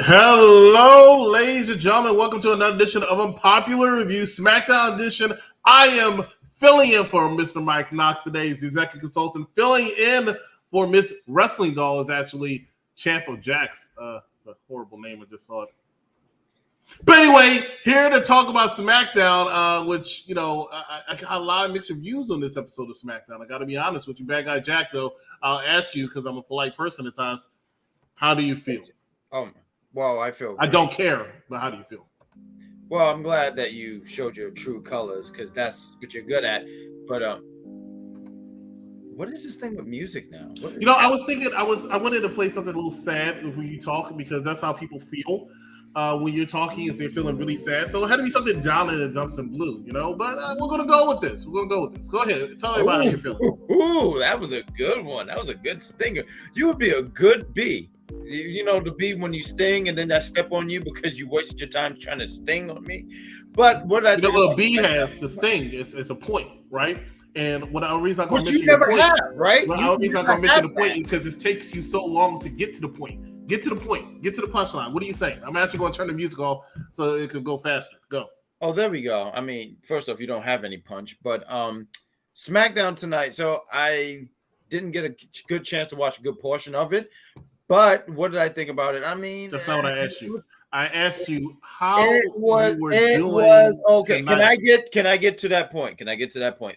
Hello, ladies and gentlemen. Welcome to another edition of Unpopular Review, Smackdown edition. I am filling in for Mr. Mike Knox today. He's the executive consultant. Filling in for Miss Wrestling Doll is actually Champa Jax. It's a horrible name. I just saw it. But anyway, here to talk about SmackDown, which, I got a lot of mixed reviews on this episode of SmackDown. I got to be honest with you, Bad Guy Jack, though. I'll ask you, because I'm a polite person at times, how do you feel? Well, I feel great. I don't care, but how do you feel? Well, I'm glad that you showed your true colors because that's what you're good at. But what is this thing with music now? I was thinking I wanted to play something a little sad when you talk because that's how people feel when you're talking is they're feeling really sad. So it had to be something down in the dumps and blue, But we're gonna go with this. Go ahead, tell me about how you're feeling. Ooh, that was a good one. That was a good stinger. You would be a good bee. The bee when you sting and then I step on you because you wasted your time trying to sting on me. But what I what a bee has to sting is a point, right? And what the reason I'm going to mention the point, right? The reason I'm going to mention the point is because it takes you so long to get to the point. Get to the point. Get to the punchline. What are you saying? I'm actually going to turn the music off so it could go faster. Go. Oh, there we go. I mean, first off, you don't have any punch, but SmackDown tonight. So I didn't get a good chance to watch a good portion of it. But what did I think about it? I mean, that's not what I asked you. I asked you how you were doing. Okay, tonight. Can I get to that point?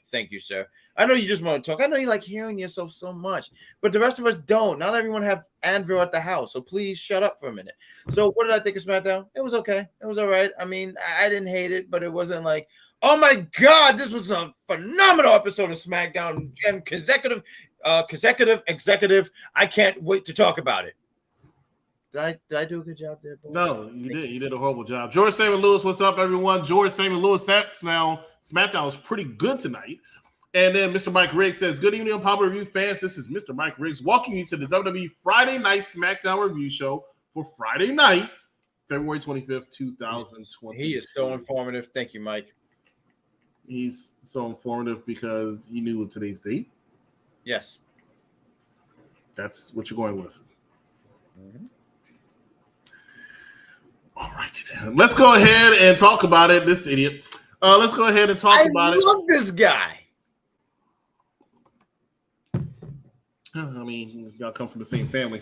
Thank you, sir. I know you just want to talk. I know you like hearing yourself so much, but the rest of us don't. Not everyone have Anvil at the house, so please shut up for a minute. So what did I think of SmackDown? It was okay. It was all right. I mean, I didn't hate it, but it wasn't like, oh my God, this was a phenomenal episode of SmackDown and consecutive. Executive. I can't wait to talk about it. Did I do a good job there, boy? No, you did. You did a horrible job. George Samuel Lewis, what's up, everyone? George Samuel Lewis now. SmackDown was pretty good tonight. And then Mr. Mike Riggs says, good evening, Unpopular Review fans. This is Mr. Mike Riggs welcoming you to the WWE Friday Night SmackDown Review Show for Friday night, February 25th, 2020. He is so informative. Thank you, Mike. He's so informative because he knew today's date. Yes. That's what you're going with. Mm-hmm. All right, then. Let's go ahead and talk about it. This idiot. Let's go ahead and talk about it. I love this guy. I mean, y'all come from the same family.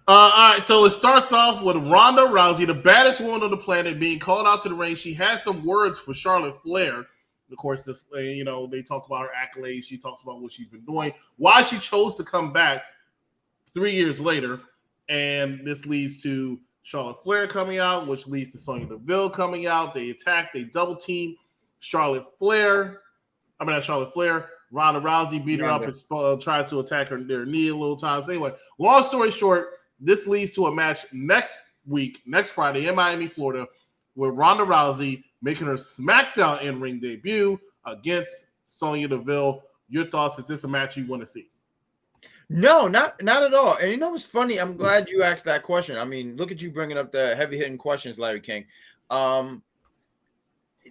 All right, so it starts off with Ronda Rousey, the baddest woman on the planet, being called out to the ring. She has some words for Charlotte Flair. Of course, this they talk about her accolades. She talks about what she's been doing, why she chose to come back 3 years later, and this leads to Charlotte Flair coming out, which leads to Sonya Deville coming out. They attack, they double team Charlotte Flair. Ronda Rousey beat her up and tried to attack their knee a little times. Anyway, long story short, this leads to a match next Friday in Miami, Florida, with Ronda Rousey making her SmackDown in-ring debut against Sonya Deville. Your thoughts? Is this a match you want to see? No, not at all. And what's funny? I'm glad you asked that question. I mean, look at you bringing up the heavy-hitting questions, Larry King. I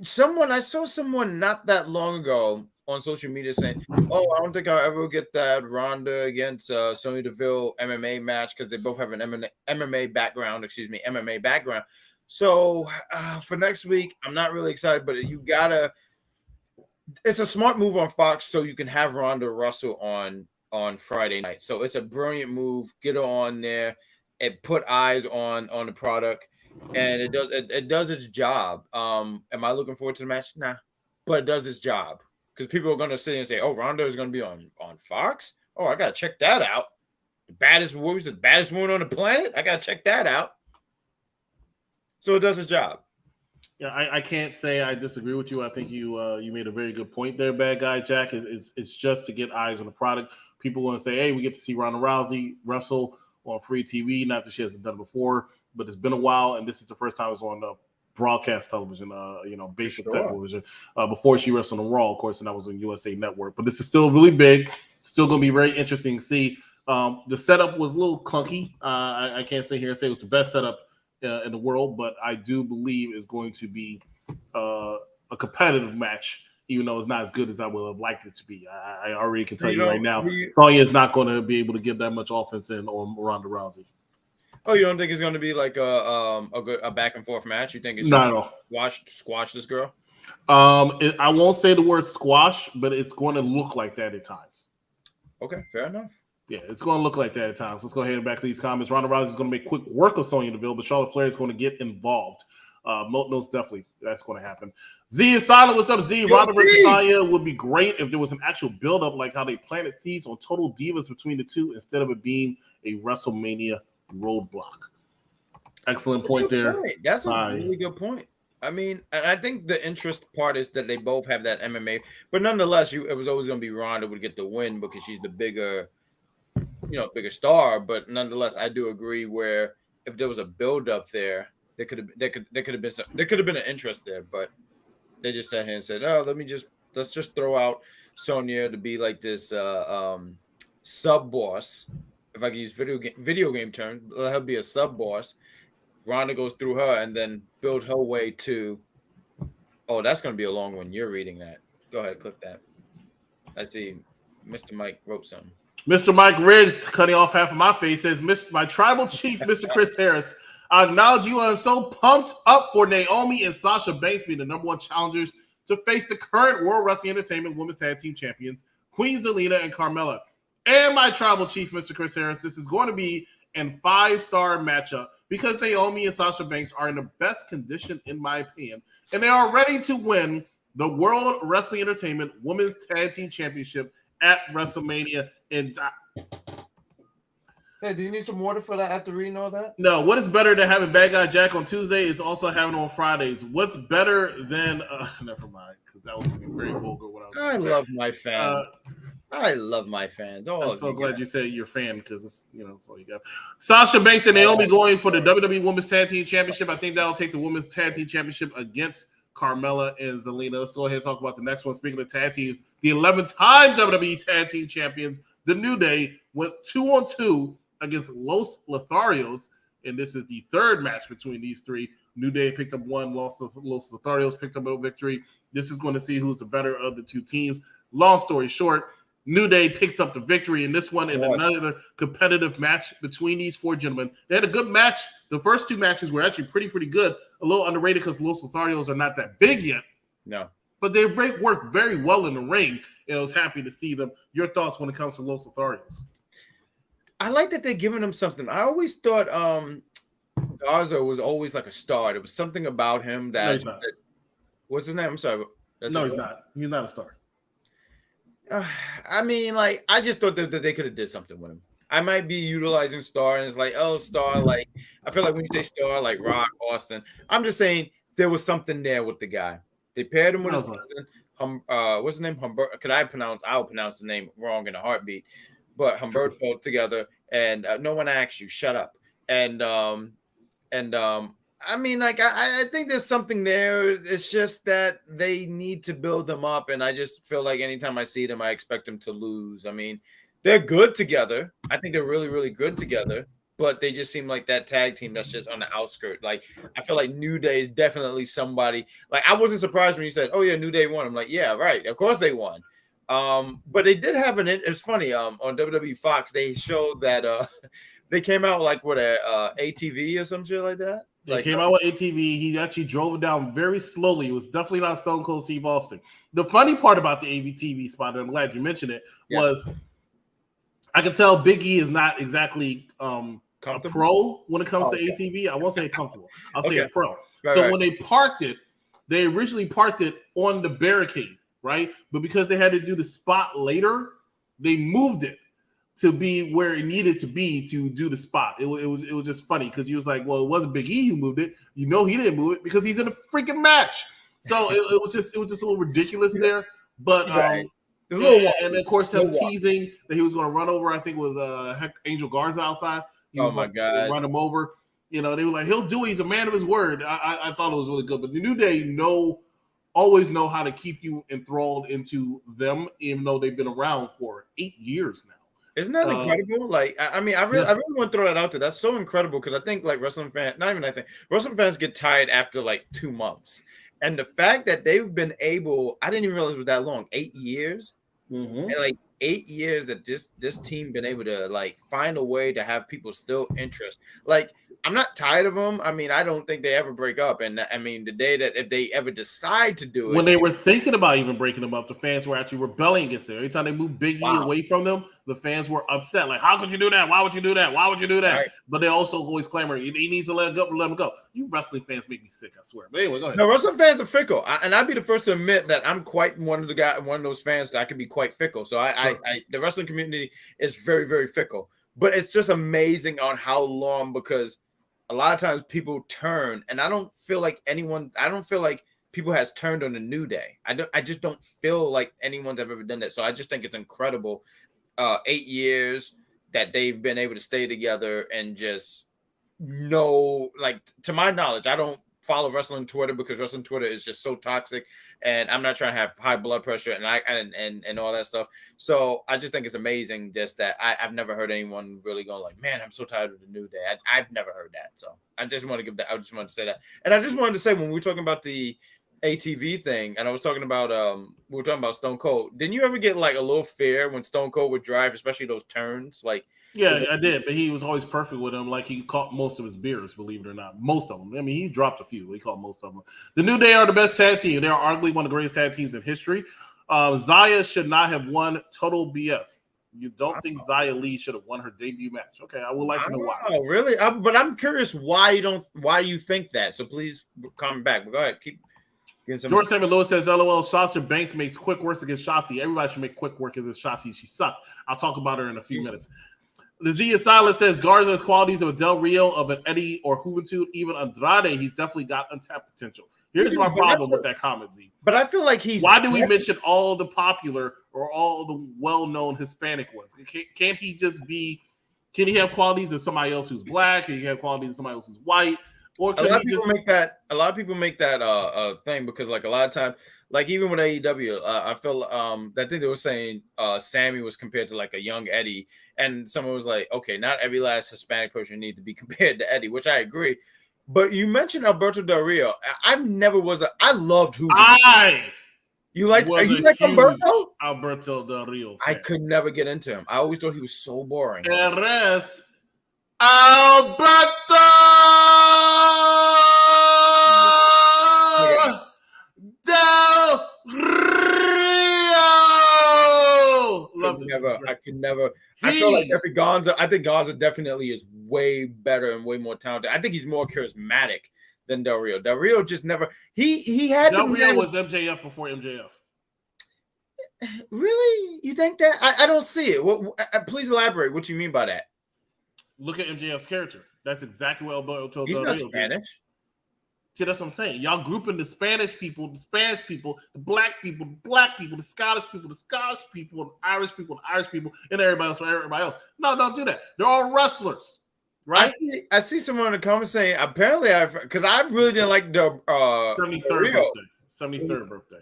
saw someone not that long ago on social media saying, oh, I don't think I'll ever get that Ronda against Sonya Deville MMA match because they both have an MMA background. So for next week, I'm not really excited, but it's a smart move on Fox so you can have Ronda wrestle on Friday night. So it's a brilliant move. Get her on there and put eyes on the product. And it does its job. Am I looking forward to the match? Nah. But it does its job. Because people are gonna sit and say, oh, Ronda is gonna be on Fox? Oh, I gotta check that out. The baddest woman on the planet? I gotta check that out. So it does its job. Yeah, I can't say I disagree with you. I think you made a very good point there, Bad Guy Jack. It's just to get eyes on the product. People want to say, hey, we get to see Ronda Rousey wrestle on free TV. Not that she hasn't done it before, but it's been a while, and this is the first time it's on broadcast television, basic television. Before she wrestled on Raw, of course, and that was on USA Network. But this is still really big. Still going to be very interesting to see. The setup was a little clunky. I can't sit here and say it was the best setup in the world, but I do believe it's going to be a competitive match, even though it's not as good as I would have liked it to be. I already can tell you right now, Sonya is not going to be able to get that much offense in on Ronda Rousey. Oh, you don't think it's going to be like a back and forth match? You think it's not at all squash this girl? I won't say the word squash, but it's going to look like that at times. Okay, fair enough. Yeah, it's going to look like that at times. Let's go ahead and back to these comments. Ronda Rousey is going to make quick work of Sonya Deville, but Charlotte Flair is going to get involved. Most definitely that's going to happen. Z is silent. What's up, Z? Ronda versus Sonya would be great if there was an actual build-up like how they planted seeds on Total Divas between the two instead of it being a WrestleMania roadblock. Excellent point there. That's a really good point. I mean, and I think the interest part is that they both have that MMA, but nonetheless, it was always going to be Ronda would get the win because she's the bigger star. But nonetheless, I do agree where if there was a build-up there, there could have been an interest there, but they just sat here and said, "Oh, let's just throw out Sonya to be like this sub boss." If I can use video game terms, let her be a sub boss. Ronda goes through her and then build her way to. Oh, that's going to be a long one. You're reading that. Go ahead, click that. I see. Mr. Mike wrote something. Mr. Mike Riggs, cutting off half of my face, says, "My tribal chief, Mr. Chris Harris. I acknowledge you. I'm so pumped up for Naomi and Sasha Banks being the number one challengers to face the current World Wrestling Entertainment Women's Tag Team Champions, Queen Zelina and Carmella. And my tribal chief, Mr. Chris Harris, this is going to be a 5-star matchup because Naomi and Sasha Banks are in the best condition, in my opinion, and they are ready to win the World Wrestling Entertainment Women's Tag Team Championship at WrestleMania." And hey, do you need some water for that after reading all that? No, what is better than having Bad Guy Jack on Tuesday is also having on Fridays. What's better than never mind, because that was very vulgar what I was I love my fans. I love my fans. I'm so glad you said you're a fan because it's that's all you got. Sasha Banks and Naomi going for the WWE Women's Tag Team Championship. I think that'll take the Women's Tag Team Championship against Carmella and Zelina. Let's go ahead and talk about the next one. Speaking of tag teams, the 11th-time WWE Tag Team Champions, The New Day, went 2-on-2 against Los Lotharios, and this is the third match between these three. New Day picked up one, Los Lotharios picked up a victory. This is going to see who's the better of the two teams. Long story short, New Day picks up the victory in this one in another competitive match between these four gentlemen. They had a good match. The first two matches were actually pretty good. A little underrated because Los Lotharios are not that big yet. No. But they work very well in the ring, and I was happy to see them. Your thoughts when it comes to Los Lotharios? I like that they're giving him something. I always thought Garza was always like a star. There was something about him that what's his name? I'm sorry. No, he's not. He's not a star. I mean, like, I just thought that they could have did something with him. I might be utilizing star, and it's like, oh, star, like, I feel like when you say star, like Rock, Austin, I'm just saying there was something there with the guy. They paired him with his cousin. What's his name? I'll pronounce the name wrong in a heartbeat. But Humberto together, and no one asked you, shut up. And I mean, like, I think there's something there. It's just that they need to build them up, and I just feel like anytime I see them, I expect them to lose. I mean, they're good together. I think they're really, really good together, but they just seem like that tag team that's just on the outskirts. Like, I feel like New Day is definitely somebody. Like, I wasn't surprised when you said, oh, yeah, New Day won. I'm like, yeah, right. Of course they won. But they did have it's funny, on WWE Fox, they showed that they came out like with a ATV or some shit like that. He came out with ATV. He actually drove it down very slowly. It was definitely not Stone Cold Steve Austin. The funny part about the ATV spot, and I'm glad you mentioned it, was I can tell Big E is not exactly a pro when it comes to ATV. I won't say comfortable. I'll say a pro. When they parked it, they originally parked it on the barricade, right? But because they had to do the spot later, they moved it to be where it needed to be to do the spot. It was just funny because he was like, well, it wasn't Big E who moved it. You know he didn't move it because he's in a freaking match. So it was just a little ridiculous there. But and of course him teasing that he was going to run over, I think it was Angel Garza outside. He was my God, run him over. They were like, he'll do it. He's a man of his word. I thought it was really good. But the New Day always know how to keep you enthralled into them, even though they've been around for 8 years now. Isn't that incredible? Like, I mean, I really want to throw that out there. That's so incredible because I think like wrestling fans get tired after like 2 months, and the fact that they've been able, I didn't even realize it was that long, 8 years, and like 8 years that this team been able to like find a way to have people still interest. Like, I'm not tired of them. I mean, I don't think they ever break up. And I mean, the day that if they ever decide to do it, when they were thinking about even breaking them up, the fans were actually rebelling against them. Every time they moved Big E away from them, the fans were upset. Like, how could you do that? Why would you do that? Why would you do that? Right. But they also always clamor, he needs to let him go. You wrestling fans make me sick, I swear. But anyway, go ahead. No, wrestling fans are fickle, and I'd be the first to admit that I'm quite one of those fans that I can be quite fickle. So the wrestling community is very, very fickle. But it's just amazing on how long, because a lot of times people turn, and I don't feel like people has turned on a New Day. I just don't feel like anyone's ever done that. So I just think it's incredible. 8 years that they've been able to stay together and just like, to my knowledge, I don't follow wrestling Twitter because wrestling Twitter is just so toxic, and I'm not trying to have high blood pressure and all that stuff. So I just think it's amazing just that I've never heard anyone really go like, man, I'm so tired of the New Day. I've never heard that. So I just want to give that. I just wanted to say that. And I just wanted to say, when we were talking about the ATV thing, and I was talking about we were talking about Stone Cold. Didn't you ever get like a little fear when Stone Cold would drive, especially those turns? Like, yeah, I did, but he was always perfect with them. Like, he caught most of his beers, believe it or not. Most of them. I mean, he dropped a few. He caught most of them. The New Day are the best tag team. They are arguably one of the greatest tag teams in history. Xia should not have won. Total BS. You don't think Xia Lee should have won her debut match? Okay, I would like to know why. Oh, really? But I'm curious why you think that. So please comment back. But go ahead, keep. George Samuel Lewis says, LOL, Sasha Banks makes quick work against Shotzi. Everybody should make quick work against Shotzi. She sucked. I'll talk about her in a few minutes. Lizzie Silas says, Garza has qualities of a Del Rio, of an Eddie or Juventud, even Andrade. He's definitely got untapped potential. Here's my problem with that comment, Z. But I feel like why do we mention all the popular or all the well-known Hispanic ones? Can't he just be, can he have qualities of somebody else who's black? Can he have qualities of somebody else who's white? Or a lot of people make that thing, because like a lot of times, like even with AEW, I feel I think they were saying Sami was compared to like a young Eddie, and someone was like, okay, not every last Hispanic person needs to be compared to Eddie, which I agree. But you mentioned Alberto Del Rio. I loved who you like Alberto? Alberto Del Rio fan. I could never get into him. I always thought he was so boring. Alberto Del Rio. I could never. I feel like Garza. I think Garza definitely is way better and way more talented. I think he's more charismatic than Del Rio. Del Rio just never. He had Del Rio was MJF before MJF. Really? You think that? I don't see it. Please elaborate. What you mean by that? Look at MJF's character. That's exactly what Alberto He's Del not Rio Spanish. did. See, that's what I'm saying. Y'all grouping the Spanish people, the Spanish people, the black people, the Scottish people, the Irish people, and everybody else. No, don't do that. They're all wrestlers, right? I see someone in the comments saying, apparently, because I really didn't like the 73rd birthday.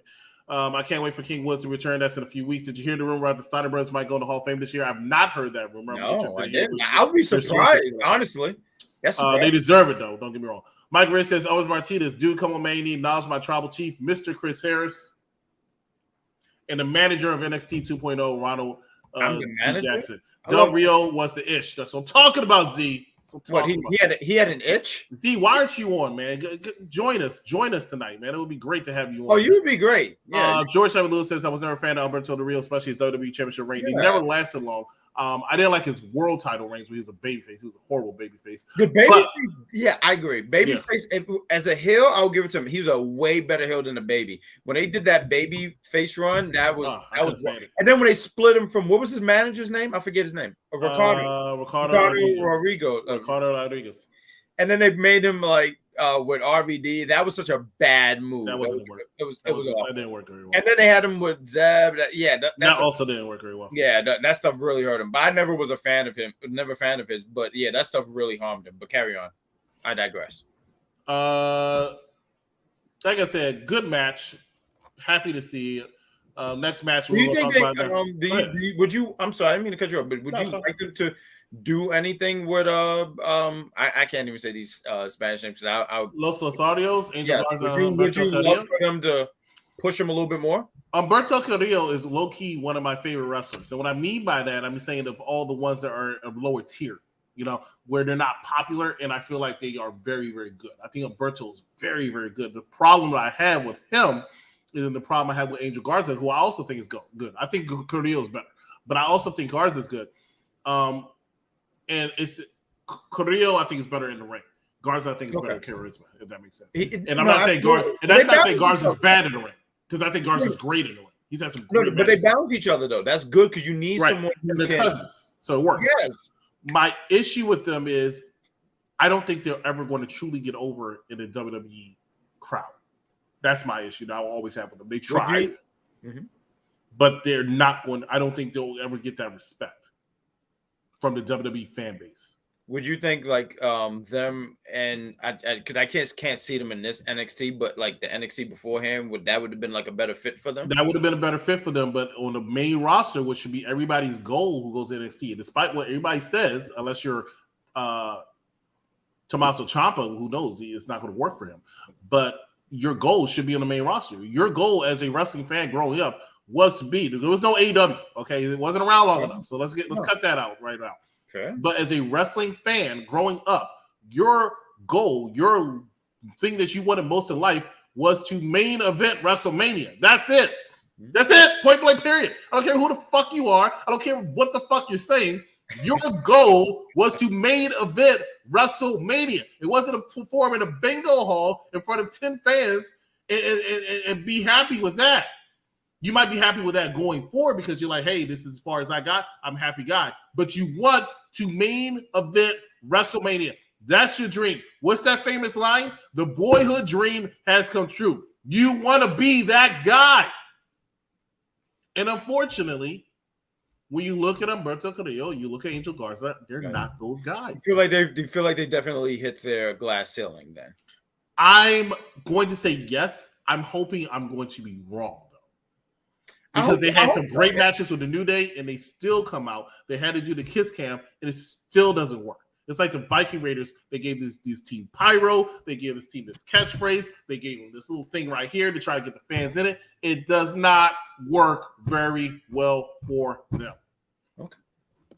I can't wait for King Woods to return. That's in a few weeks. Did you hear the rumor about the Steiner brothers might go to the Hall of Fame this year? I've not heard that rumor. No, I didn't. I'll be surprised, honestly. They deserve it, though. Don't get me wrong. Mike Ray says, Owens Martinez, dude, come on, man. You need acknowledge my tribal chief, Mr. Chris Harris, and the manager of NXT 2.0, Ronald Jackson. Del Rio was the ish. That's what I'm talking about, Z. He had an itch? Z, why aren't you on, man? Join us tonight, man. It would be great to have you on. Oh, you would be great. Yeah. George Simon Lewis says, I was never a fan of Alberto Del Rio, especially his WWE Championship reign. He never lasted long. I didn't like his world title reigns when he was a babyface. He was a horrible babyface. Yeah, I agree. Babyface, as a heel, I'll give it to him. He was a way better heel than a baby. When they did that baby face run, that was. And then when they split him from, what was his manager's name? I forget his name. Ricardo Rodriguez. And then they made him like with RVD. That was such a bad move. That wasn't work. It was awful. That didn't work very well. And then they had him with Zeb. That also didn't work very well. Yeah, that stuff really hurt him. But I never was a fan of him. Never a fan of his. But yeah, that stuff really harmed him. But carry on. I digress. Like I said, good match. Happy to see it. Next match. I'm sorry, I didn't mean to cut you off. But would you like them to do anything with I can't even say these Spanish names. Los Lotharios, Would you love for them to push them a little bit more? Humberto Carrillo is low-key one of my favorite wrestlers. So what I mean by that, I'm saying of all the ones that are of lower tier, where they're not popular, and I feel like they are very, very good. I think Humberto is very, very good. The problem that I have with him is the problem I have with Angel Garza, who I also think is good. I think Carrillo is better, but I also think Garza is good. And it's Carrillo, I think, is better in the ring. Garza, I think, is better in charisma, if that makes sense. And I'm not saying Garza, and that's not saying Garza's bad in the ring. Because I think Garza's great in the ring. He's had some great but they balance each other, though. That's good because you need someone who can. Cousins, so it works. Yes. My issue with them is I don't think they're ever going to truly get over in the WWE crowd. That's my issue that I will always have with them. They try, but they're not going. I don't think they'll ever get that respect from the WWE fan base. Would you think like them and because I can't see them in this NXT, but like the NXT beforehand, would have been like a better fit for them? That would have been a better fit for them, but on the main roster, which should be everybody's goal who goes to NXT, despite what everybody says, unless you're Tommaso Ciampa, who knows, it's not going to work for him. But your goal should be on the main roster. Your goal as a wrestling fan growing up was to be. There was no AEW, okay? It wasn't around long enough, so let's cut that out right now. Okay. But as a wrestling fan growing up, your goal, your thing that you wanted most in life was to main event WrestleMania. That's it. That's it. Point blank, period. I don't care who the fuck you are. I don't care what the fuck you're saying. Your goal was to main event WrestleMania. It wasn't to perform in a bingo hall in front of 10 fans and be happy with that. You might be happy with that going forward because you're like, hey, this is as far as I got. I'm a happy guy. But you want to main event WrestleMania. That's your dream. What's that famous line? The boyhood dream has come true. You want to be that guy. And unfortunately, when you look at Humberto Carrillo, you look at Angel Garza, they're not those guys. Do you feel like they definitely hit their glass ceiling then? I'm going to say yes. I'm hoping I'm going to be wrong. Because they had some great matches with the New Day, and they still come out. They had to do the kiss cam, and it still doesn't work. It's like the Viking Raiders. They gave this team pyro. They gave this team this catchphrase. They gave them this little thing right here to try to get the fans in it. It does not work very well for them. Okay.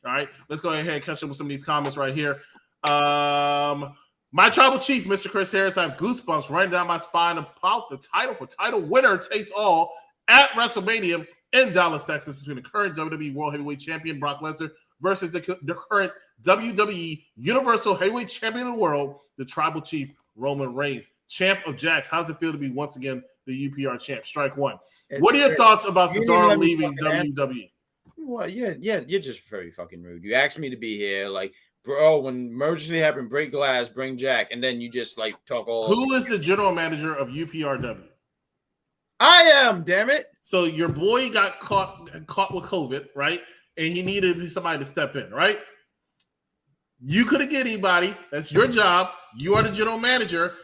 All right. Let's go ahead and catch up with some of these comments right here. My tribal chief, Mr. Chris Harris, I have goosebumps running down my spine about the title for title winner takes all at WrestleMania in Dallas, Texas, between the current WWE World Heavyweight Champion Brock Lesnar versus the current WWE Universal Heavyweight Champion of the world, the Tribal Chief Roman Reigns. Champ of Jax, how's it feel to be once again the UPR champ? Strike one. What are your thoughts about Cesaro leaving WWE? Well, yeah, you're just very fucking rude. You asked me to be here, like, bro, when emergency happened, break glass, bring Jack, and then you just like talk all. Who is the general manager of UPRW? I am, damn it. So your boy got caught with COVID, right? And he needed somebody to step in, right? You couldn't get anybody. That's your job. You are the general manager.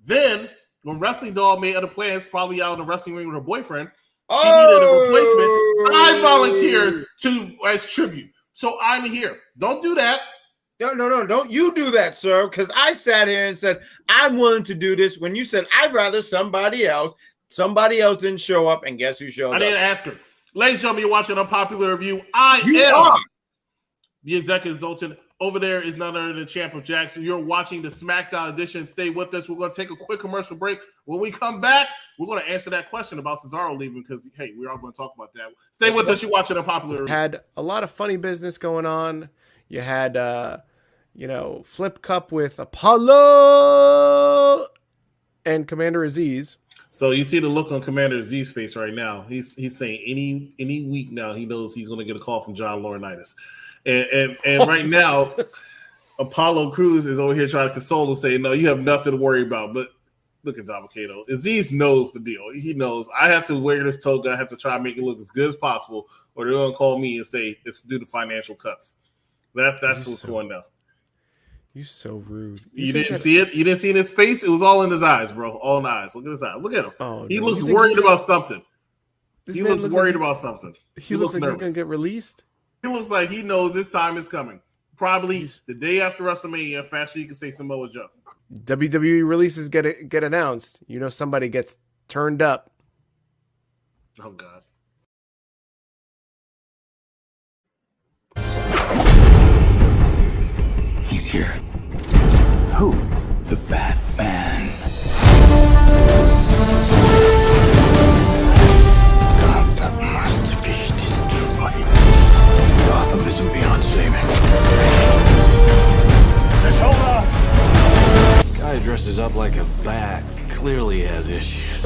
Then, when Wrestling Doll made other plans, probably out in the wrestling ring with her boyfriend, she needed a replacement. I volunteered as tribute. So I'm here. Don't do that. No. Don't you do that, sir. Because I sat here and said, I'm willing to do this when you said, I'd rather somebody else. Somebody else didn't show up, and guess who showed up? I didn't ask her. Ladies and gentlemen, you're watching Unpopular Review. I am the executive consultant. Over there is none other than Champ of Jackson. You're watching the Smackdown edition. Stay with us. We're going to take a quick commercial break. When we come back, we're going to answer that question about Cesaro leaving because, hey, we are going to talk about that. Stay with us. You're watching Unpopular Review. Had a lot of funny business going on. You had, Flip Cup with Apollo and Commander Aziz. So you see the look on Commander Aziz's face right now. He's saying any week now he knows he's going to get a call from John Laurinaitis. And right now, Apollo Crews is over here trying to console him, saying, no, you have nothing to worry about. But look at Dominicato. Aziz knows the deal. He knows I have to wear this toga. I have to try to make it look as good as possible, or they're going to call me and say it's due to financial cuts. That's what's going down. You're so rude. You didn't see it? You didn't see it in his face? It was all in his eyes, bro. All in his eyes. Look at his eyes. Look at him. Oh, he looks worried about something. He looks worried about something. He looks like nervous. He's going to get released? He looks like he knows his time is coming. Probably the day after WrestleMania, faster you can say Samoa Joe. WWE releases get announced. You know somebody gets turned up. Oh, God. He's here. Who? The Batman. Gotham must be destroyed. Gotham isn't beyond saving. Let's hold up. Guy dresses up like a bat clearly has issues.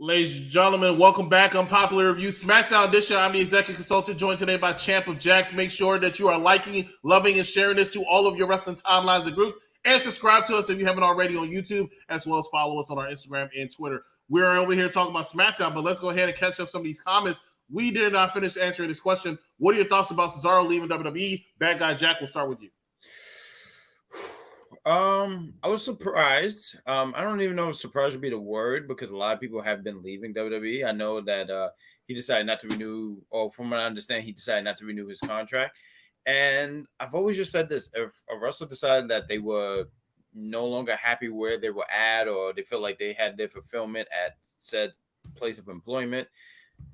Ladies and gentlemen, welcome back. Unpopular Review Smackdown edition. I'm the executive consultant, joined today by Champ of Jacks. Make sure that you are liking, loving, and sharing this to all of your wrestling timelines and groups. And subscribe to us if you haven't already on YouTube, as well as follow us on our Instagram and Twitter. We're over here talking about Smackdown, but let's go ahead and catch up some of these comments. We did not finish answering this question. What are your thoughts about Cesaro leaving WWE? Bad Guy Jack, we'll start with you. I was surprised. I don't even know if surprised would be the word, because a lot of people have been leaving WWE. I know that he decided not to renew, or from what I understand, he decided not to renew his contract. And I've always just said this: if a wrestler decided that they were no longer happy where they were at, or they feel like they had their fulfillment at said place of employment,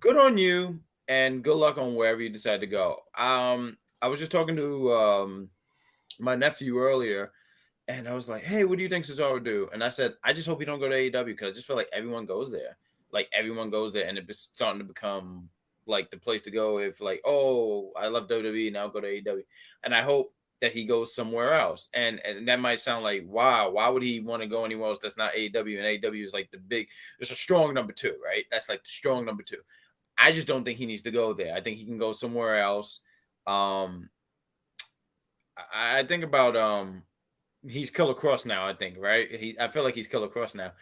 good on you, and good luck on wherever you decide to go. I was just talking to my nephew earlier, and I was like, hey, what do you think Cesaro would do? And I said, I just hope he don't go to AEW, because I just feel like everyone goes there. Like, everyone goes there, and it's starting to become, like, the place to go if, like, oh, I love WWE, now I'll go to AEW. And I hope that he goes somewhere else. And that might sound like, wow, why would he want to go anywhere else that's not AEW? And AEW is, like, it's a strong number 2, right? That's, like, the strong number 2. I just don't think he needs to go there. I think he can go somewhere else. I think about... he's Killer Cross now, I think, right? I feel like he's Killer Cross now.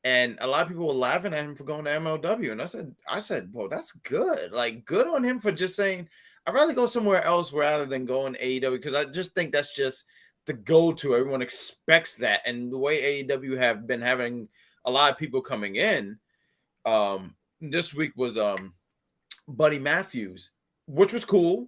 And a lot of people were laughing at him for going to MLW. And I said, well, that's good. Like, good on him for just saying, I'd rather go somewhere else rather than going to AEW, because I just think that's just the go-to. Everyone expects that. And the way AEW have been having a lot of people coming in, this week was Buddy Matthews, which was cool.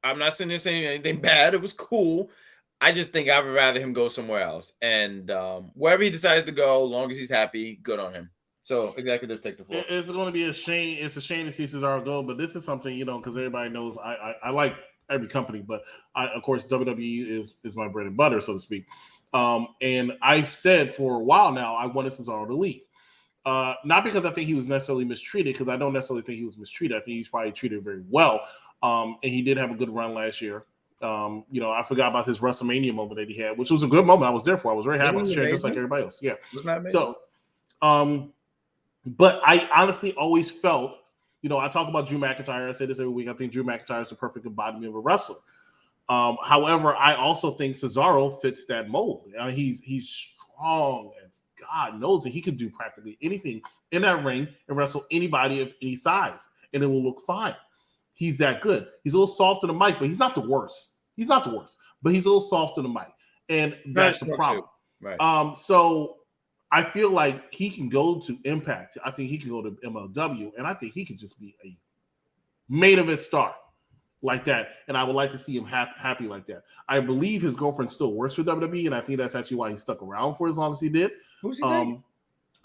I'm not sitting there saying anything bad. It was cool. I just think I would rather him go somewhere else. And wherever he decides to go, as long as he's happy, good on him. So, executive, take the floor. It's going to be a shame. It's a shame to see Cesaro go, but this is something, because everybody knows I like every company, but of course, WWE is my bread and butter, so to speak. And I've said for a while now, I wanted Cesaro to leave. Not because I think he was necessarily mistreated, because I don't necessarily think he was mistreated. I think he's probably treated very well. And he did have a good run last year. I forgot about his WrestleMania moment that he had, which was a good moment. I was there for. I was very happy to share, just like everybody else. Yeah. Wasn't that amazing? So, but I honestly always felt, I talk about Drew McIntyre. I say this every week. I think Drew McIntyre is the perfect embodiment of a wrestler. However, I also think Cesaro fits that mold. He's strong as God knows, and he can do practically anything in that ring and wrestle anybody of any size, and it will look fine. He's that good. He's a little soft in the mic, but he's not the worst. He's not the worst, but he's a little soft in the mic, and that's the problem. Right. So I feel like he can go to Impact. I think he can go to MLW, and I think he could just be a main event star like that. And I would like to see him happy like that. I believe his girlfriend still works for WWE, and I think that's actually why he stuck around for as long as he did. Who's he dating?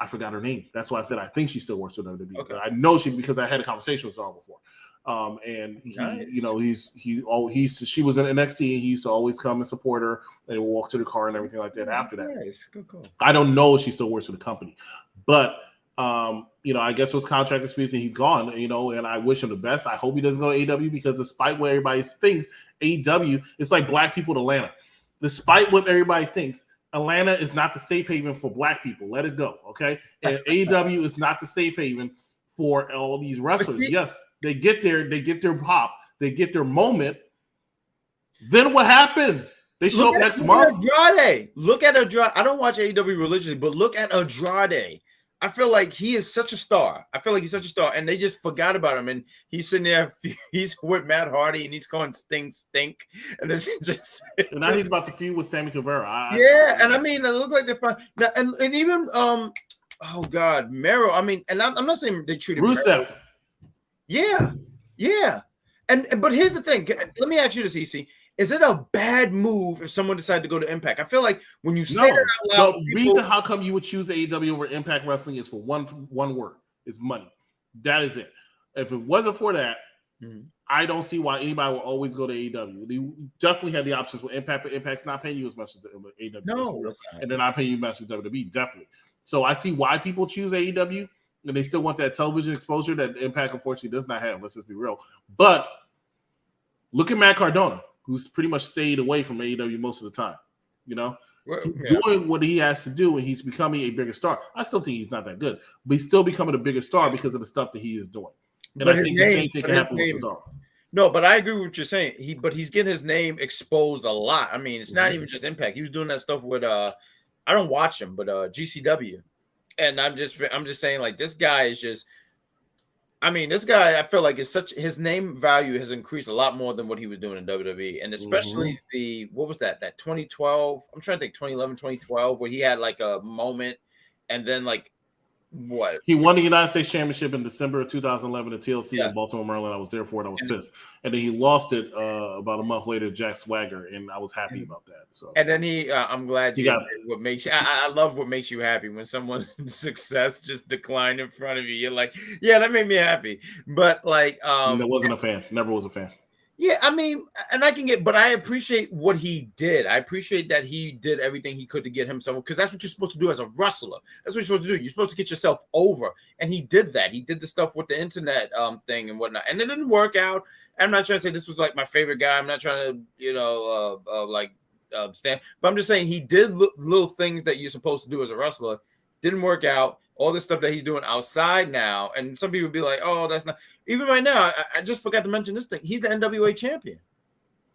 I forgot her name. That's why I said I think she still works for WWE. Okay. I know she, because I had a conversation with her before. And he, nice. she was in NXT, and he used to always come and support her. They would walk to the car and everything like that. After that, nice. Good call. I don't know if she still works for the company, but I guess it was contract disputes and he's gone. And I wish him the best. I hope he doesn't go to AEW, because despite what everybody thinks, AEW, it's like black people in Atlanta. Despite what everybody thinks, Atlanta is not the safe haven for black people. Let it go, okay? And AEW is not the safe haven for all these wrestlers. Yes. They get their pop, they get their moment. Then what happens? They show up next month. Look at Andrade. I don't watch AEW religiously, but look at Andrade. I feel like he is such a star. And they just forgot about him. And he's sitting there, he's with Matt Hardy, and he's calling stink. And it's just. And now he's about to feud with Sammy Guevara. And I mean, it looked like they're fine. And even oh God, Mero. I mean, and I'm not saying they treated Rusev. Yeah. But here's the thing. Let me ask you this, EC. Is it a bad move if someone decided to go to Impact? I feel like when you say it out loud, the reason how come you would choose AEW over Impact Wrestling is for one word: is money. That is it. If it wasn't for that, I don't see why anybody will always go to AEW. They definitely had the options with Impact, but Impact's not paying you as much as the AEW. No, and they're not paying you as much as WWE, definitely. So I see why people choose AEW, and they still want that television exposure that Impact, unfortunately, does not have. Let's just be real. But look at Matt Cardona, who's pretty much stayed away from AEW most of the time. Doing what he has to do, and he's becoming a bigger star. I still think he's not that good, but he's still becoming a bigger star because of the stuff that he is doing. And I think the same thing can happen with Cesaro. No, but I agree with what you're saying. He's getting his name exposed a lot. I mean, it's not even just Impact. He was doing that stuff with I don't watch him, but GCW. And I'm just saying, like, this guy is just, I mean, this guy, I feel like his name value has increased a lot more than what he was doing in WWE. And especially what was that 2012? I'm trying to think 2011, 2012, where he had like a moment and then like, what? He won the United States Championship in December of 2011 at TLC in Baltimore, Maryland. I was there for it. I was pissed. And then he lost it about a month later to Jack Swagger, and I was happy about that. So. And then I'm glad you got what makes you. I love what makes you happy when someone's success just declined in front of you. You're like, yeah, that made me happy. But like, I wasn't a fan. Never was a fan. Yeah, I mean, and but I appreciate what he did. I appreciate that he did everything he could to get himself, because that's what you're supposed to do as a wrestler. That's what you're supposed to do. You're supposed to get yourself over. And he did that. He did the stuff with the internet thing and whatnot. And it didn't work out. I'm not trying to say this was like my favorite guy. I'm not trying to, stand. But I'm just saying he did little things that you're supposed to do as a wrestler. Didn't work out. All this stuff that he's doing outside now. And some people be like, oh, that's not. Even right now, I just forgot to mention this thing. He's the NWA champion.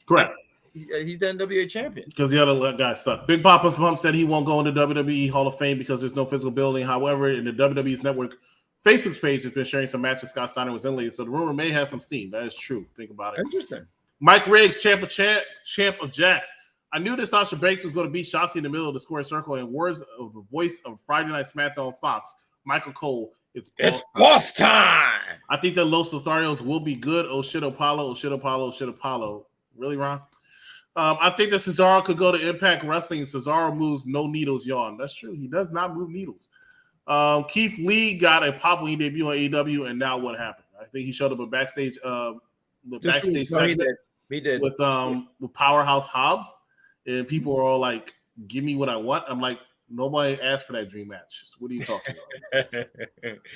Correct. He's the NWA champion. Because the other guy sucked. Big Papa Pump said he won't go into WWE Hall of Fame because there's no physical building. However, in the WWE's network Facebook page has been sharing some matches Scott Steiner was in late. So the rumor may have some steam. That is true. Think about it. Interesting. Mike Riggs, champ of Jax. I knew that Sasha Banks was going to beat Shotzi in the middle of the square circle, and words of the voice of Friday Night Smackdown on Fox, Michael Cole, it's boss time. I think that Los Lotharios will be good. Oh shit, Apollo. Really, Ron? I think that Cesaro could go to Impact Wrestling. Cesaro moves no needles, yawn. That's true. He does not move needles. Keith Lee got a pop when he debuted on AEW, and now what happened? I think he showed up a backstage segment he did with Powerhouse Hobbs. And people are all like, give me what I want. I'm like, nobody asked for that dream match. So what are you talking about?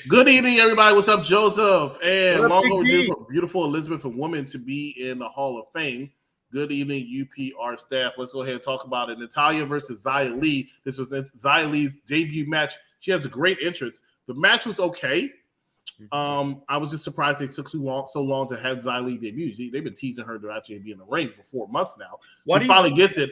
Good evening, everybody. What's up, Joseph? And long overdue for beautiful Elizabeth, a woman to be in the Hall of Fame. Good evening, UPR staff. Let's go ahead and talk about it. Natalya versus Xia Li. This was Xia Li's debut match. She has a great entrance. The match was okay. I was just surprised they took so long to have Xia Li debut. They've been teasing her to actually be in the ring for 4 months now. She finally gets it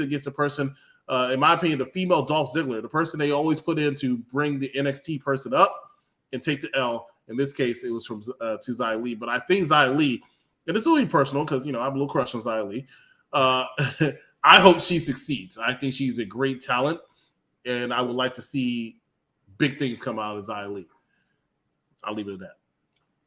against the person, in my opinion, the female Dolph Ziggler, the person they always put in to bring the NXT person up and take the L. In this case, it was to Xia Li. But I think Xia Li, and it's really personal because, I have a little crush on Xia Li. I hope she succeeds. I think she's a great talent, and I would like to see big things come out of Xia Li. I'll leave it at that.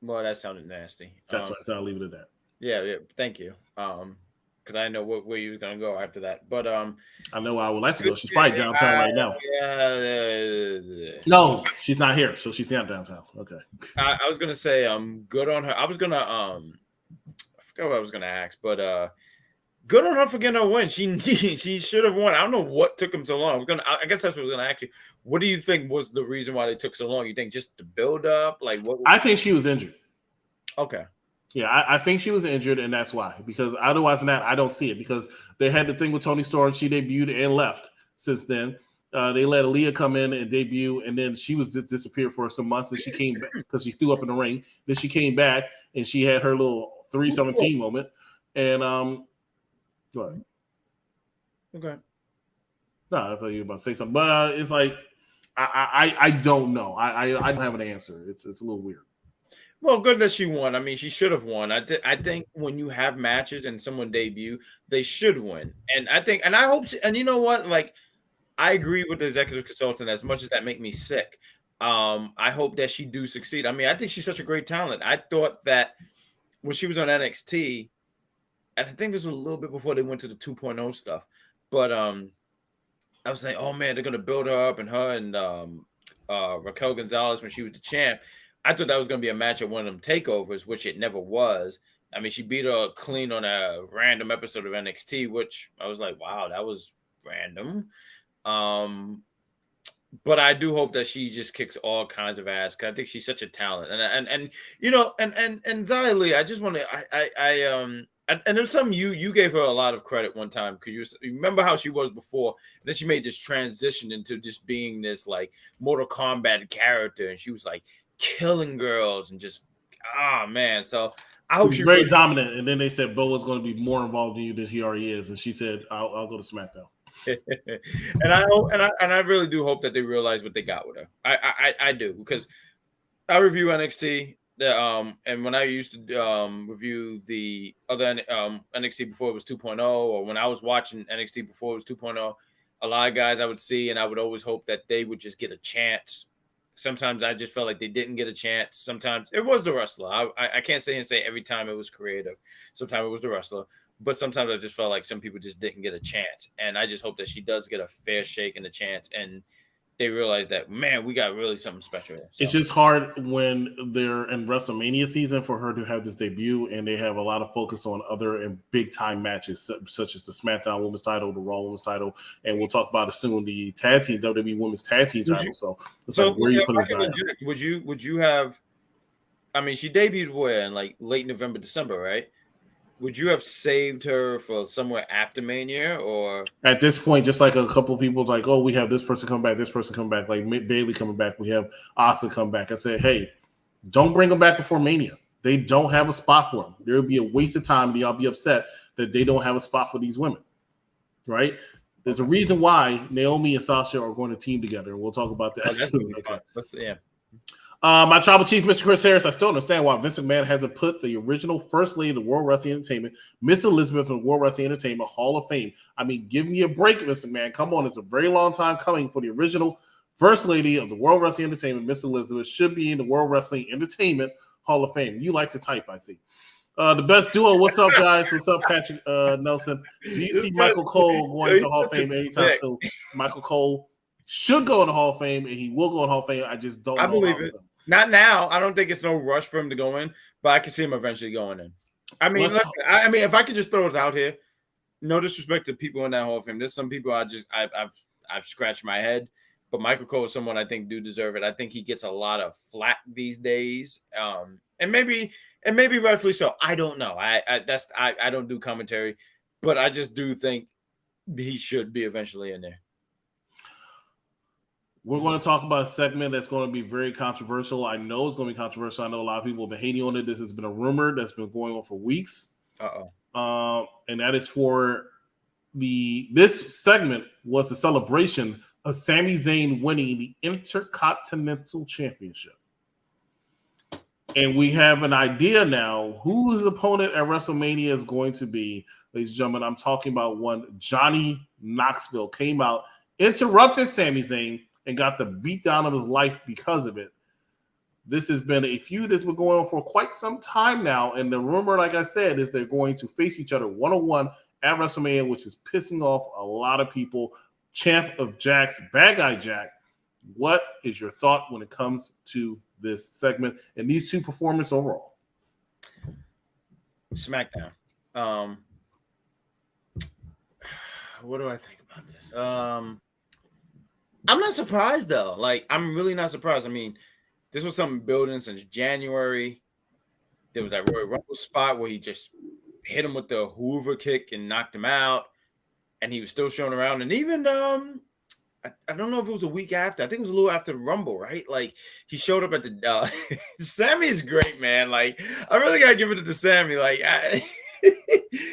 Well, that sounded nasty. That's why I said I'll leave it at that. Yeah, thank you. Because I know where you was gonna go after that. But I know I would like to go. She's probably downtown right now. No, she's not here, so she's not downtown. Okay. I was gonna say good on her. I was gonna I forgot what I was gonna ask, but good on her for getting a win. She should have won. I don't know what took him so long. I guess that's what I was gonna ask you. What do you think was the reason why they took so long? You think just the build up? Like what? I think she was injured. Okay. Yeah, I think she was injured, and that's why. Because otherwise than that, I don't see it. Because they had the thing with Toni Storm. She debuted and left since then. They let Aaliyah come in and debut, and then she was disappeared for some months. And she came back because she threw up in the ring. Then she came back, and she had her little 317 moment. And go ahead. Okay. No, I thought you were about to say something, but it's like I don't know. I don't have an answer. It's a little weird. Well, good that she won. I mean, she should have won. I think when you have matches and someone debut, they should win. And I think, and I hope, and you know what? Like, I agree with the executive consultant as much as that make me sick. I hope that she do succeed. I mean, I think she's such a great talent. I thought that when she was on NXT, and I think this was a little bit before they went to the 2.0 stuff, but I was like, oh man, they're gonna build her up, and her and Raquel Gonzalez when she was the champ. I thought that was going to be a match at one of them takeovers, which it never was. I mean, she beat her clean on a random episode of NXT, which I was like, wow, that was random. But I do hope that she just kicks all kinds of ass, because I think she's such a talent. And you know, and Xia Li, I just want to and there's something you gave her a lot of credit one time, because you remember how she was before, and then she made this transition into just being this like Mortal Kombat character, and she was like killing girls and just man. So I hope she's very dominant. And then they said Bo was going to be more involved in you than he already is, and she said, "I'll go to SmackDown." and I really do hope that they realize what they got with her. I do, because I review NXT. And when I used to review the other NXT before it was 2.0, or when I was watching NXT before it was 2.0, a lot of guys I would see, and I would always hope that they would just get a chance. Sometimes I just felt like they didn't get a chance. Sometimes it was the wrestler. I can't say every time it was creative. Sometimes it was the wrestler. But sometimes I just felt like some people just didn't get a chance. And I just hope that she does get a fair shake and a chance, and they realize that, man, we got really something special here. So. It's just hard when they're in WrestleMania season for her to have this debut, and they have a lot of focus on other and big-time matches, such as the Smackdown Women's title, the Raw Women's title, and we'll talk about it soon, the tag team, WWE Women's Tag Team title. So like, where are you putting this? Would you have, I mean, she debuted where in like late November, December, right? Would you have saved her for somewhere after Mania, or at this point, just like a couple of people like, oh, we have this person come back, this person come back, like Bayley coming back, we have Asuka come back. I said, hey, don't bring them back before Mania. They don't have a spot for them. There would be a waste of time, and y'all be upset that they don't have a spot for these women, right? There's a reason why Naomi and Sasha are going to team together, and we'll talk about that soon. Okay. Yeah. My tribal chief, Mr. Chris Harris, I still understand why Vince McMahon hasn't put the original first lady of the World Wrestling Entertainment, Miss Elizabeth, in the World Wrestling Entertainment Hall of Fame. I mean, give me a break, Vince McMahon. Come on, it's a very long time coming for the original first lady of the World Wrestling Entertainment, Miss Elizabeth, should be in the World Wrestling Entertainment Hall of Fame. You like to type, I see. The best duo. What's up, guys? What's up, Patrick Nelson? Do you see Michael Cole going to Hall of Fame anytime soon? Michael Cole should go in the Hall of Fame, and he will go in the Hall of Fame. I just don't know. I believe it. Not now. I don't think it's no rush for him to go in, but I can see him eventually going in. I mean, if I could just throw it out here, no disrespect to people in that Hall of Fame. There's some people I've scratched my head, but Michael Cole is someone I think do deserve it. I think he gets a lot of flack these days, and maybe rightfully so. I don't know. I don't do commentary, but I just do think he should be eventually in there. We're going to talk about a segment that's going to be very controversial. I know it's going to be controversial. I know a lot of people have been hating on it. This has been a rumor that's been going on for weeks. And that is for this segment was a celebration of Sami Zayn winning the Intercontinental Championship. And we have an idea now who his opponent at WrestleMania is going to be. Ladies and gentlemen, I'm talking about one Johnny Knoxville came out, interrupted Sami Zayn, and got the beatdown of his life because of it. This has been a feud that's been going on for quite some time now, and the rumor, like I said, is they're going to face each other one-on-one at WrestleMania, which is pissing off a lot of people. Champ of Jacks, Bad Guy Jack, what is your thought when it comes to this segment and these two performers overall? Smackdown. What do I think about this? I'm not surprised, though. Like, I'm really not surprised. I mean, this was something building since January. There was that Royal Rumble spot where he just hit him with the Hoover kick and knocked him out, and he was still showing around. And even, I don't know if it was a week after. I think it was a little after the Rumble, right? Like, he showed up at the Sami is great, man. Like, I really got to give it to Sami. Like,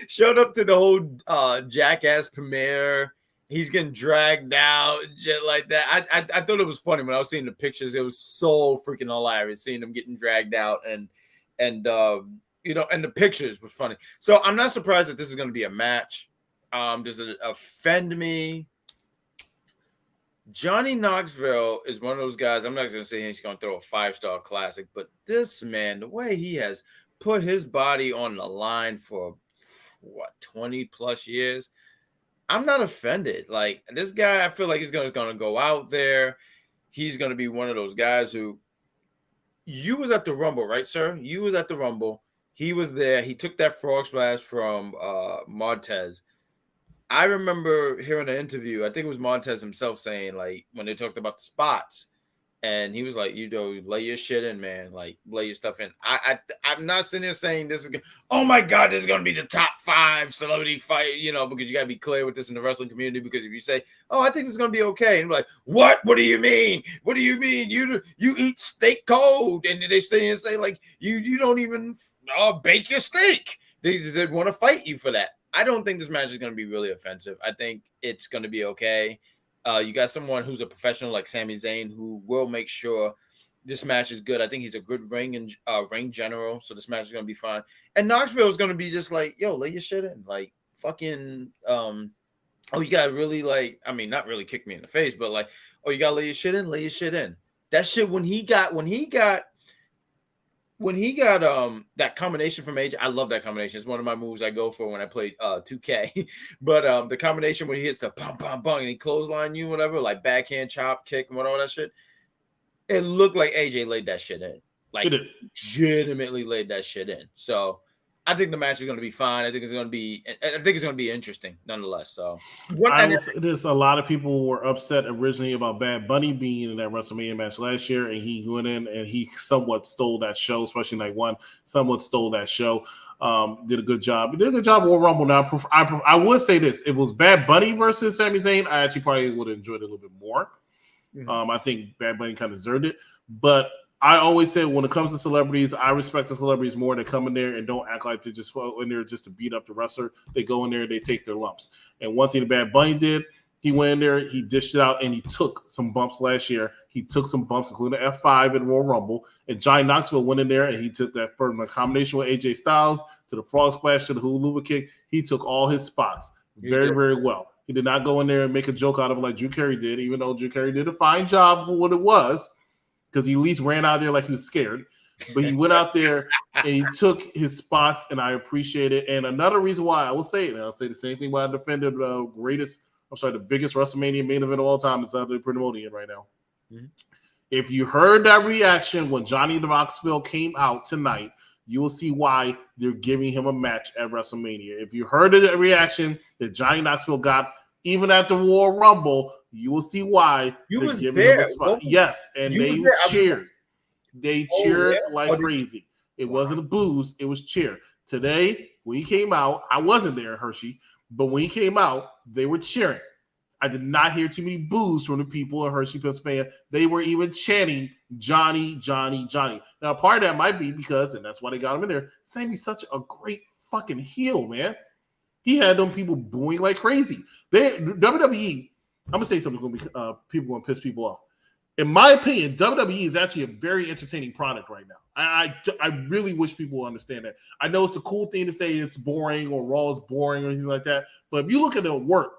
showed up to the whole Jackass premiere. He's getting dragged out and shit like that. I thought it was funny when I was seeing the pictures. It was so freaking hilarious seeing him getting dragged out and the pictures were funny. So I'm not surprised that this is going to be a match. Does it offend me? Johnny Knoxville is one of those guys. I'm not going to say he's going to throw a 5-star classic, but this man, the way he has put his body on the line for 20 plus years. I'm not offended. Like, this guy, I feel like he's going to go out there. He's going to be one of those guys who, you was at the Rumble, right, sir? You was at the Rumble. He was there. He took that frog splash from Montez. I remember hearing an interview. I think it was Montez himself saying, like, when they talked about the spots, and he was like, you know, lay your shit in, man. Like, lay your stuff in. I'm not sitting there saying this is, oh my God, this is going to be the top 5 celebrity fight, you know, because you got to be clear with this in the wrestling community. Because if you say, oh, I think this is going to be okay, and like, what? What do you mean? What do you mean? You eat steak cold, and they stay and say like, you don't even bake your steak. They just want to fight you for that. I don't think this match is going to be really offensive. I think it's going to be okay. You got someone who's a professional like Sami Zayn who will make sure this match is good. I think he's a good ring general, so this match is going to be fine. And Knoxville is going to be just like, yo, lay your shit in. Like, fucking, you got to really, like, I mean, not really kick me in the face, but like, oh, you got to lay your shit in. That shit, when he got that combination from AJ, I love that combination. It's one of my moves I go for when I play 2K. But the combination when he hits the bum bum bum and he clothesline you, whatever, like backhand chop kick and all that shit, it looked like AJ laid that shit in. Like, legitimately laid that shit in. So I think the match is going to be fine. I think it's going to be interesting nonetheless. So there's a lot of people were upset originally about Bad Bunny being in that WrestleMania match last year, and he went in and he somewhat stole that show, especially night one. Somewhat stole that show. Did a good job. He did a good job with Rumble. Now I would say this: if it was Bad Bunny versus Sami Zayn, I actually probably would have enjoyed it a little bit more. Mm-hmm. I think Bad Bunny kind of deserved it, but I always say when it comes to celebrities, I respect the celebrities more. They come in there and don't act like they're just in there just to beat up the wrestler. They go in there and they take their lumps. And one thing the Bad Bunny did, he went in there, he dished it out, and he took some bumps last year. He took some bumps, including the F5 in Royal Rumble. And Johnny Knoxville went in there and he took that from a combination with AJ Styles to the frog splash to the hula kick. He took all his spots very, very well. He did not go in there and make a joke out of it like Drew Carey did, even though Drew Carey did a fine job for what it was. Because he at least ran out there like he was scared. But he went out there and he took his spots, and I appreciate it. And another reason why I will say it, and I'll say the same thing when I defended the biggest WrestleMania main event of all time that's out there promoting it right now. Mm-hmm. If you heard that reaction when Johnny Knoxville came out tonight, you will see why they're giving him a match at WrestleMania. If you heard the reaction that Johnny Knoxville got even at the Royal Rumble, you will see why they're giving him a spot. Yes, and they cheered. They cheered like crazy. It wasn't a booze. It was cheer. Today, when he came out, I wasn't there, Hershey, but when he came out, they were cheering. I did not hear too many boos from the people in Hershey, Pennsylvania. They were even chanting, Johnny, Johnny, Johnny. Now, part of that might be because, and that's why they got him in there, Sami's such a great fucking heel, man. He had them people booing like crazy. WWE, I'm going to say something that's going to be people going to piss people off. In my opinion, WWE is actually a very entertaining product right now. I really wish people would understand that. I know it's the cool thing to say it's boring or Raw is boring or anything like that, but if you look at the work,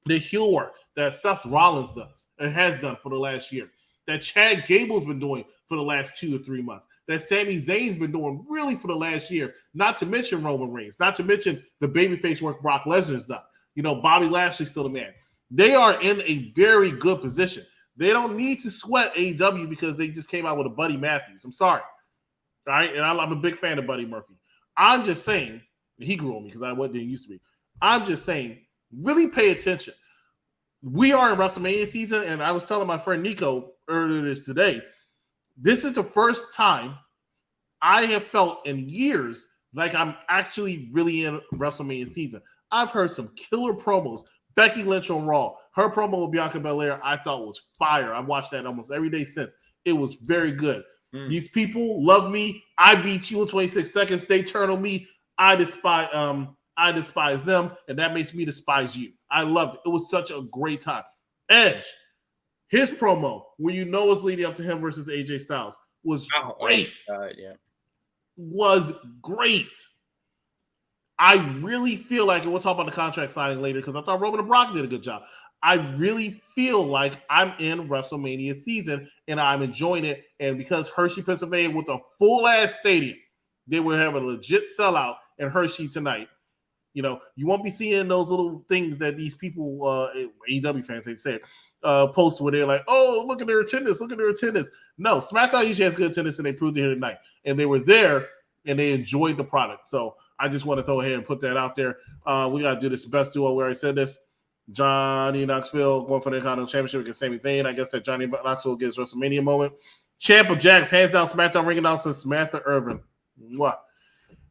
the heel work that Seth Rollins does and has done for the last year, that Chad Gable's been doing for the last 2 or 3 months, that Sami Zayn's been doing really for the last year, not to mention Roman Reigns, not to mention the babyface work Brock Lesnar's done. You know, Bobby Lashley's still the man. They are in a very good position. They don't need to sweat AEW because they just came out with a Buddy Matthews. I'm sorry. All right? And I'm a big fan of Buddy Murphy. I'm just saying, he grew on me because I wasn't there used to be. I'm just saying, really pay attention. We are in WrestleMania season, and I was telling my friend Nico earlier this today, this is the first time I have felt in years like I'm actually really in WrestleMania season. I've heard some killer promos. Becky Lynch on Raw. Her promo with Bianca Belair, I thought was fire. I've watched that almost every day since. It was very good. These people love me. I beat you in 26 seconds. They turn on me. I despise them, and that makes me despise you. I loved it. It was such a great time. Edge, his promo, when you know it's leading up to him versus AJ Styles, was great. Was great. I really feel like, and we'll talk about the contract signing later because I thought Roman and Brock did a good job. I really feel like I'm in WrestleMania season and I'm enjoying it. And because Hershey, Pennsylvania, with a full-ass stadium, they will have a legit sellout in Hershey tonight. You know, you won't be seeing those little things that these people, AEW fans, they say, posts where they're like, "Oh, look at their attendance! Look at their attendance." No, SmackDown usually has good attendance, and they proved it here tonight. And they were there, and they enjoyed the product. So I just want to throw ahead and put that out there. We got to do this best duo. Where I said this, Johnny Knoxville going for the Intercontinental Championship against Sami Zayn. I guess that Johnny Knoxville gets WrestleMania moment. Champ of Jax, hands down SmackDown ring announcer Samantha Irvin. What?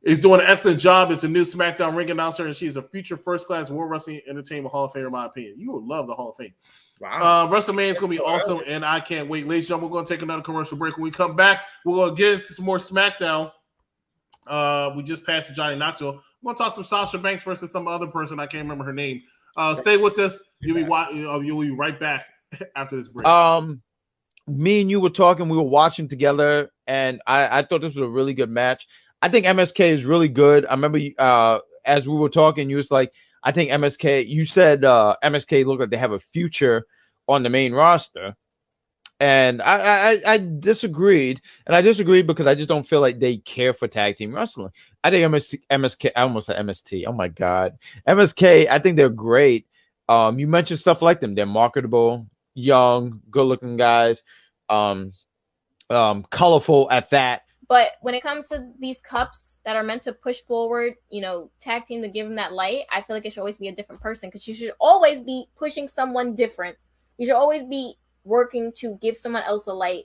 Is doing an excellent job as the new SmackDown ring announcer, and she's a future first-class World Wrestling Entertainment Hall of Famer, in my opinion. You would love the Hall of Fame. Wow. WrestleMania is going to be awesome, and I can't wait. Ladies and gentlemen, we're going to take another commercial break. When we come back, we're going to get into some more SmackDown. We just passed to Johnny Knoxville. We're going to talk some Sasha Banks versus some other person. I can't remember her name. Stay with us. You'll be right back after this break. Me and you were talking. We were watching together, and I thought this was a really good match. I think MSK is really good. I remember as we were talking, you was like, I think MSK, you said MSK looked like they have a future on the main roster. And I disagreed. And I disagreed because I just don't feel like they care for tag team wrestling. I think MSK, I almost said MST. Oh, my God. MSK, I think they're great. You mentioned stuff like them. They're marketable, young, good-looking guys, colorful at that. But when it comes to these cups that are meant to push forward, tag team to give them that light, I feel like it should always be a different person because you should always be pushing someone different. You should always be working to give someone else the light.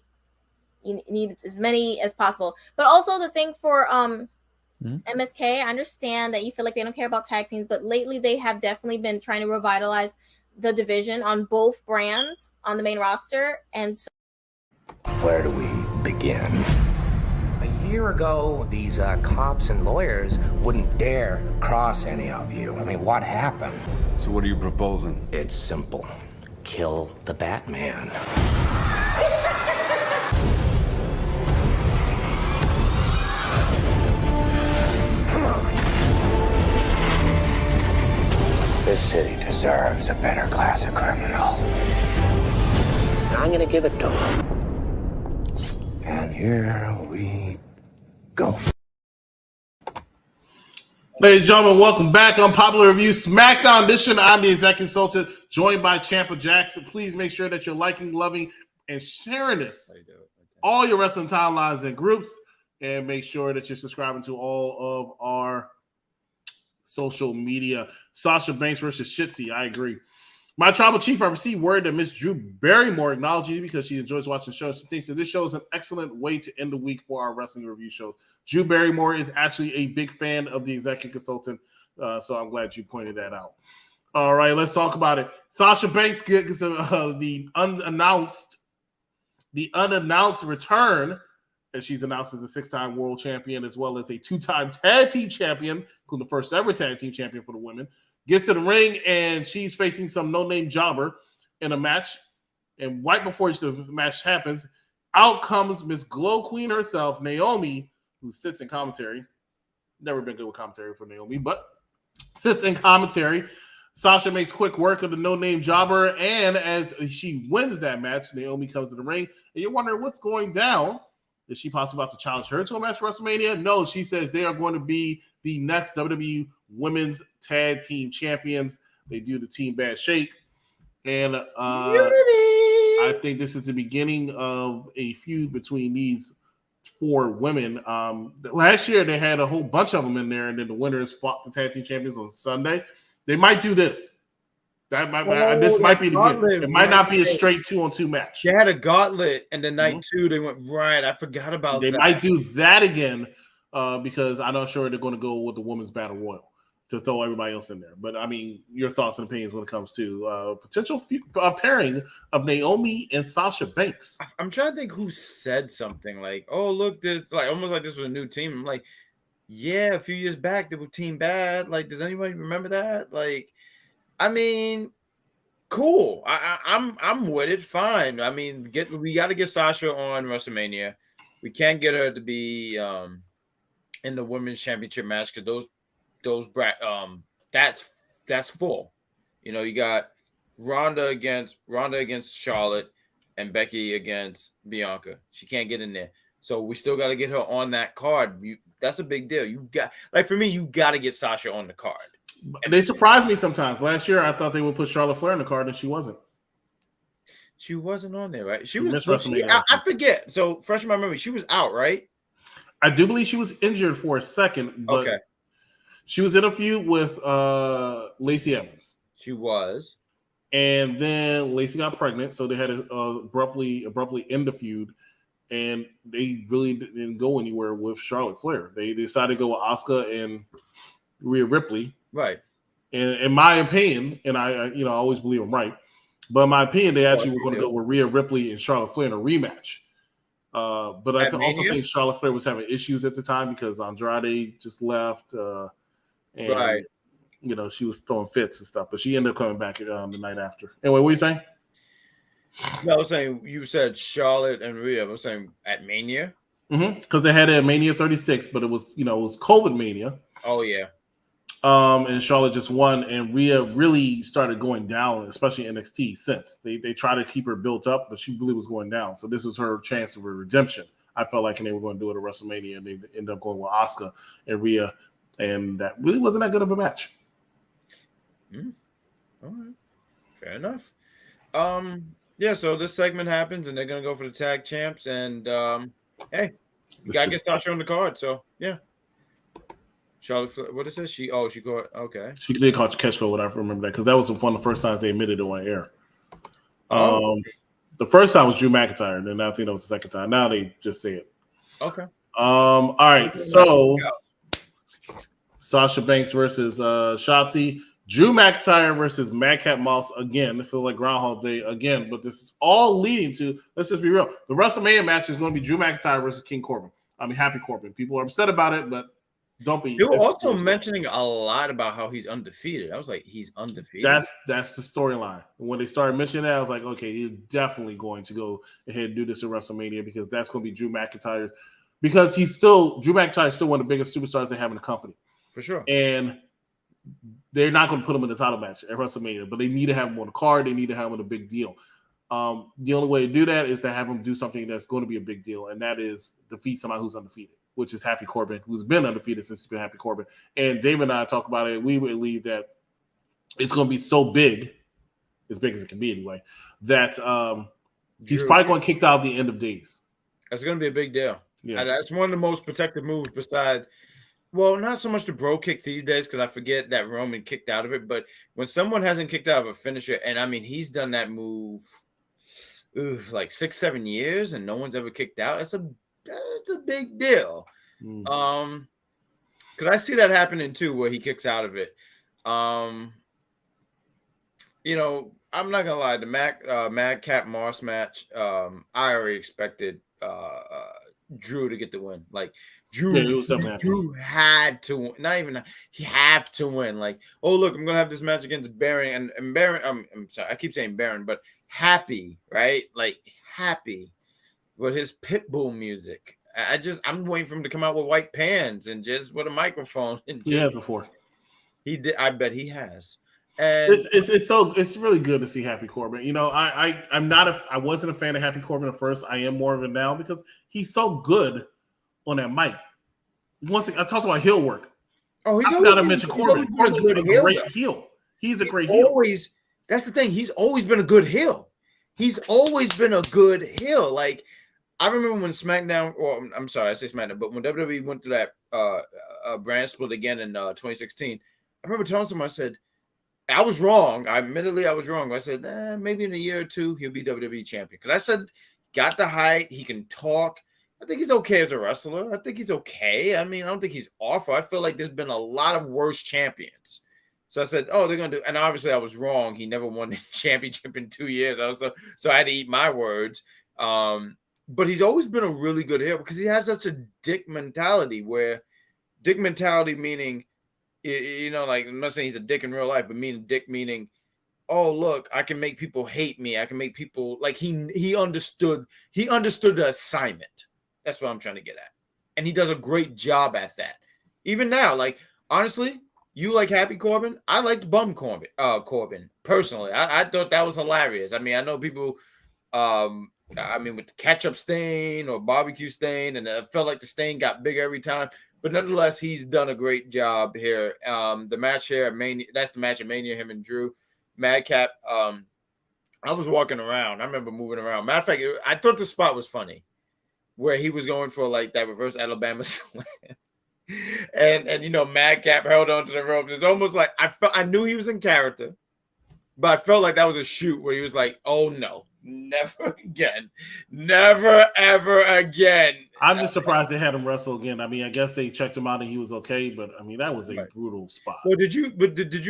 You need as many as possible. But also the thing for MSK, I understand that you feel like they don't care about tag teams, but lately they have definitely been trying to revitalize the division on both brands on the main roster. And so, where do we begin? A year ago, these cops and lawyers wouldn't dare cross any of you. I mean, what happened? So what are you proposing? It's simple. Kill the Batman. Come on. This city deserves a better class of criminal. I'm gonna give it to him. And here we go. Ladies and gentlemen, welcome back. Unpopular Review SmackDown Edition. I'm the exec consultant, joined by Ciampa Jackson. Please make sure that you're liking, loving, and sharing this. All your wrestling timelines and groups, and make sure that you're subscribing to all of our social media. Sasha Banks versus Shotzi. I agree. My tribal chief, I received word that Miss Drew Barrymore acknowledged you because she enjoys watching the show. She thinks that this show is an excellent way to end the week for our wrestling review show. Drew Barrymore is actually a big fan of the executive consultant, so I'm glad you pointed that out. All right, let's talk about it. Sasha Banks gets the unannounced return, as she's announced as a 6-time world champion as well as a 2-time tag team champion, including the first ever tag team champion for the women. Gets to the ring, and she's facing some no-name jobber in a match. And right before the match happens, out comes Miss Glow Queen herself, Naomi, who sits in commentary. Never been good with commentary for Naomi, but sits in commentary. Sasha makes quick work of the no-name jobber, and as she wins that match, Naomi comes to the ring, and you're wondering what's going down. Is she possibly about to challenge her to a match at WrestleMania? No, she says they are going to be the next WWE Women's Tag Team Champions. They do the Team Bad Shake. And I think this is the beginning of a feud between these 4 women. Last year, they had a whole bunch of them in there, and then the winners fought the Tag Team Champions on Sunday. They might do this. This might be the beginning. It might not be a straight 2-on-2 match. They had a gauntlet, and then night 2, they went right. I forgot about that. They might do that again because I'm not sure they're going to go with the Women's Battle Royal to throw everybody else in there. But, I mean, your thoughts and opinions when it comes to potential pairing of Naomi and Sasha Banks. I'm trying to think who said something like, oh, look, this, like, almost like this was a new team. I'm like, yeah, a few years back, they were Team Bad. Like, does anybody remember that? Like, I mean, cool. I'm with it. Fine. I mean, we got to get Sasha on WrestleMania. We can't get her to be in the women's championship match because that's full. You got Ronda against Charlotte and Becky against Bianca. She can't get in there, so we still got to get her on that card. That's a big deal. For me, you got to get Sasha on the card. They surprised me sometimes. Last year, I thought they would put Charlotte Flair in the card, and she wasn't. She wasn't on there, right? She She was missed WrestleMania. I forget. So fresh in my memory, she was out, right? I do believe she was injured for a second, but she was in a feud with Lacey Evans. She was. And then Lacey got pregnant, so they had to abruptly end the feud, and they really didn't go anywhere with Charlotte Flair. They decided to go with Asuka and Rhea Ripley. Right. And in my opinion, and I always believe I'm right, but in my opinion, they actually were going to go with Rhea Ripley and Charlotte Flair in a rematch. But I also think Charlotte Flair was having issues at the time because Andrade just left, and she was throwing fits and stuff. But she ended up coming back the night after. Anyway, what are you saying? No, I was saying you said Charlotte and Rhea. I was saying at Mania. Because they had it at Mania 36, but it was COVID Mania. Oh yeah. And Charlotte just won, and Rhea really started going down, especially in NXT. Since they tried to keep her built up, but she really was going down. So this was her chance of a redemption. I felt like, and they were going to do it at WrestleMania, and they ended up going with Asuka and Rhea, and that really wasn't that good of a match. All right, fair enough. Yeah. So this segment happens, and they're gonna go for the tag champs, and hey, gotta get Sasha on the card. So yeah. Charlotte, what is this? She got She did catch code, whatever. I remember that because that was one of the first times they admitted it on air. The first time was Drew McIntyre, and then I think that was the second time. Now they just say it. Okay. All right. So Sasha Banks versus Shotzi. Drew McIntyre versus Madcap Moss again. I feel like Groundhog Day again, but this is all leading to. Let's just be real. The WrestleMania match is going to be Drew McIntyre versus Happy Corbin. People are upset about it, but. Don't be. You're also mentioning a lot about how he's undefeated. I was like, he's undefeated. That's the storyline. When they started mentioning that, I was like, okay, he's definitely going to go ahead and do this at WrestleMania because that's going to be Drew McIntyre. Because Drew McIntyre is still one of the biggest superstars they have in the company. For sure. And they're not going to put him in the title match at WrestleMania, but they need to have him on the card. They need to have him in a big deal. The only way to do that is to have him do something that's going to be a big deal, and that is defeat somebody who's undefeated, which is Happy Corbin, who's been undefeated since he's been Happy Corbin. And David and I talk about it. We believe that it's going to be so big, as big as it can be anyway, that he's probably going to kick out at the end of days. That's going to be a big deal. Yeah, and that's one of the most protective moves besides, well, not so much the bro kick these days because I forget that Roman kicked out of it. But when someone hasn't kicked out of a finisher, and I mean, he's done that move like 6-7 years and no one's ever kicked out. It's a big deal. Because I see that happening too, where he kicks out of it. I'm not gonna lie, the Madcap Moss match, I already expected Drew to get the win. Like Drew had to win. Not even he had to win. Like, oh look, I'm gonna have this match against Baron and Baron. I'm sorry, I keep saying Baron, but Happy, right? Like Happy with his Pitbull music. I'm waiting for him to come out with white pants and just with a microphone. And he has before. He did. I bet he has. And it's really good to see Happy Corbin. I wasn't a fan of Happy Corbin at first. I am more of it now because he's so good on that mic. Once I talked about heel work. Oh, I forgot to mention Corbin. Corbin's a great heel. He's a great heel. That's the thing. He's always been a good heel. He's always been a good heel. Like, I remember when SmackDown, or I'm sorry, I say SmackDown, but when WWE went through that brand split again in 2016, I remember telling someone, I said, I was wrong. Admittedly, I was wrong. I said, maybe in a year or two, he'll be WWE champion. Because I said, got the height, he can talk. I think he's okay as a wrestler. I think he's okay. I mean, I don't think he's awful. I feel like there's been a lot of worse champions. So I said, they're going to do, and obviously I was wrong. He never won the championship in 2 years. So I had to eat my words. But he's always been a really good heel because he has such a dick mentality meaning, like, I'm not saying he's a dick in real life, but meaning, oh, look, I can make people hate me. I can make people like he understood the assignment. That's what I'm trying to get at. And he does a great job at that. Even now, like, honestly, you like Happy Corbin? I liked Bum Corbin personally. I thought that was hilarious. I mean, I know people, with the ketchup stain or barbecue stain, and it felt like the stain got bigger every time. But nonetheless, he's done a great job here. The match here at Mania, that's the match at Mania, him and Drew. Madcap, I was walking around. I remember moving around. Matter of fact, I thought the spot was funny where he was going for like that reverse Alabama slam. and Madcap held on to the ropes. It's almost like I knew he was in character, but I felt like that was a shoot where he was like, oh no, never again. Never ever again. I'm just surprised they had him wrestle again. I mean, I guess they checked him out and he was okay, but I mean that was a brutal spot. Well, did you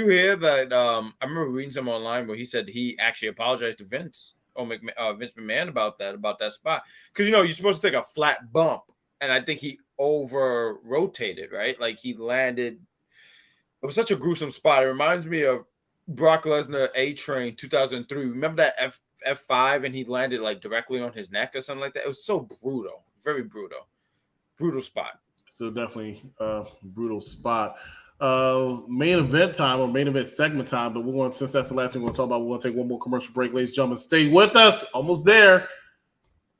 hear that I remember reading some online where he said he actually apologized to Vince Vince McMahon about that spot. Because you're supposed to take a flat bump, and I think he over rotated, right? Like he landed. It was such a gruesome spot. It reminds me of Brock Lesnar A-Train 2003. Remember that F5 and he landed like directly on his neck or something like that? It was so brutal. Very brutal. Brutal spot. So definitely a brutal spot. Main event time or main event segment time, but since that's the last thing we're going to talk about, we're going to take one more commercial break. Ladies and gentlemen, stay with us. Almost there.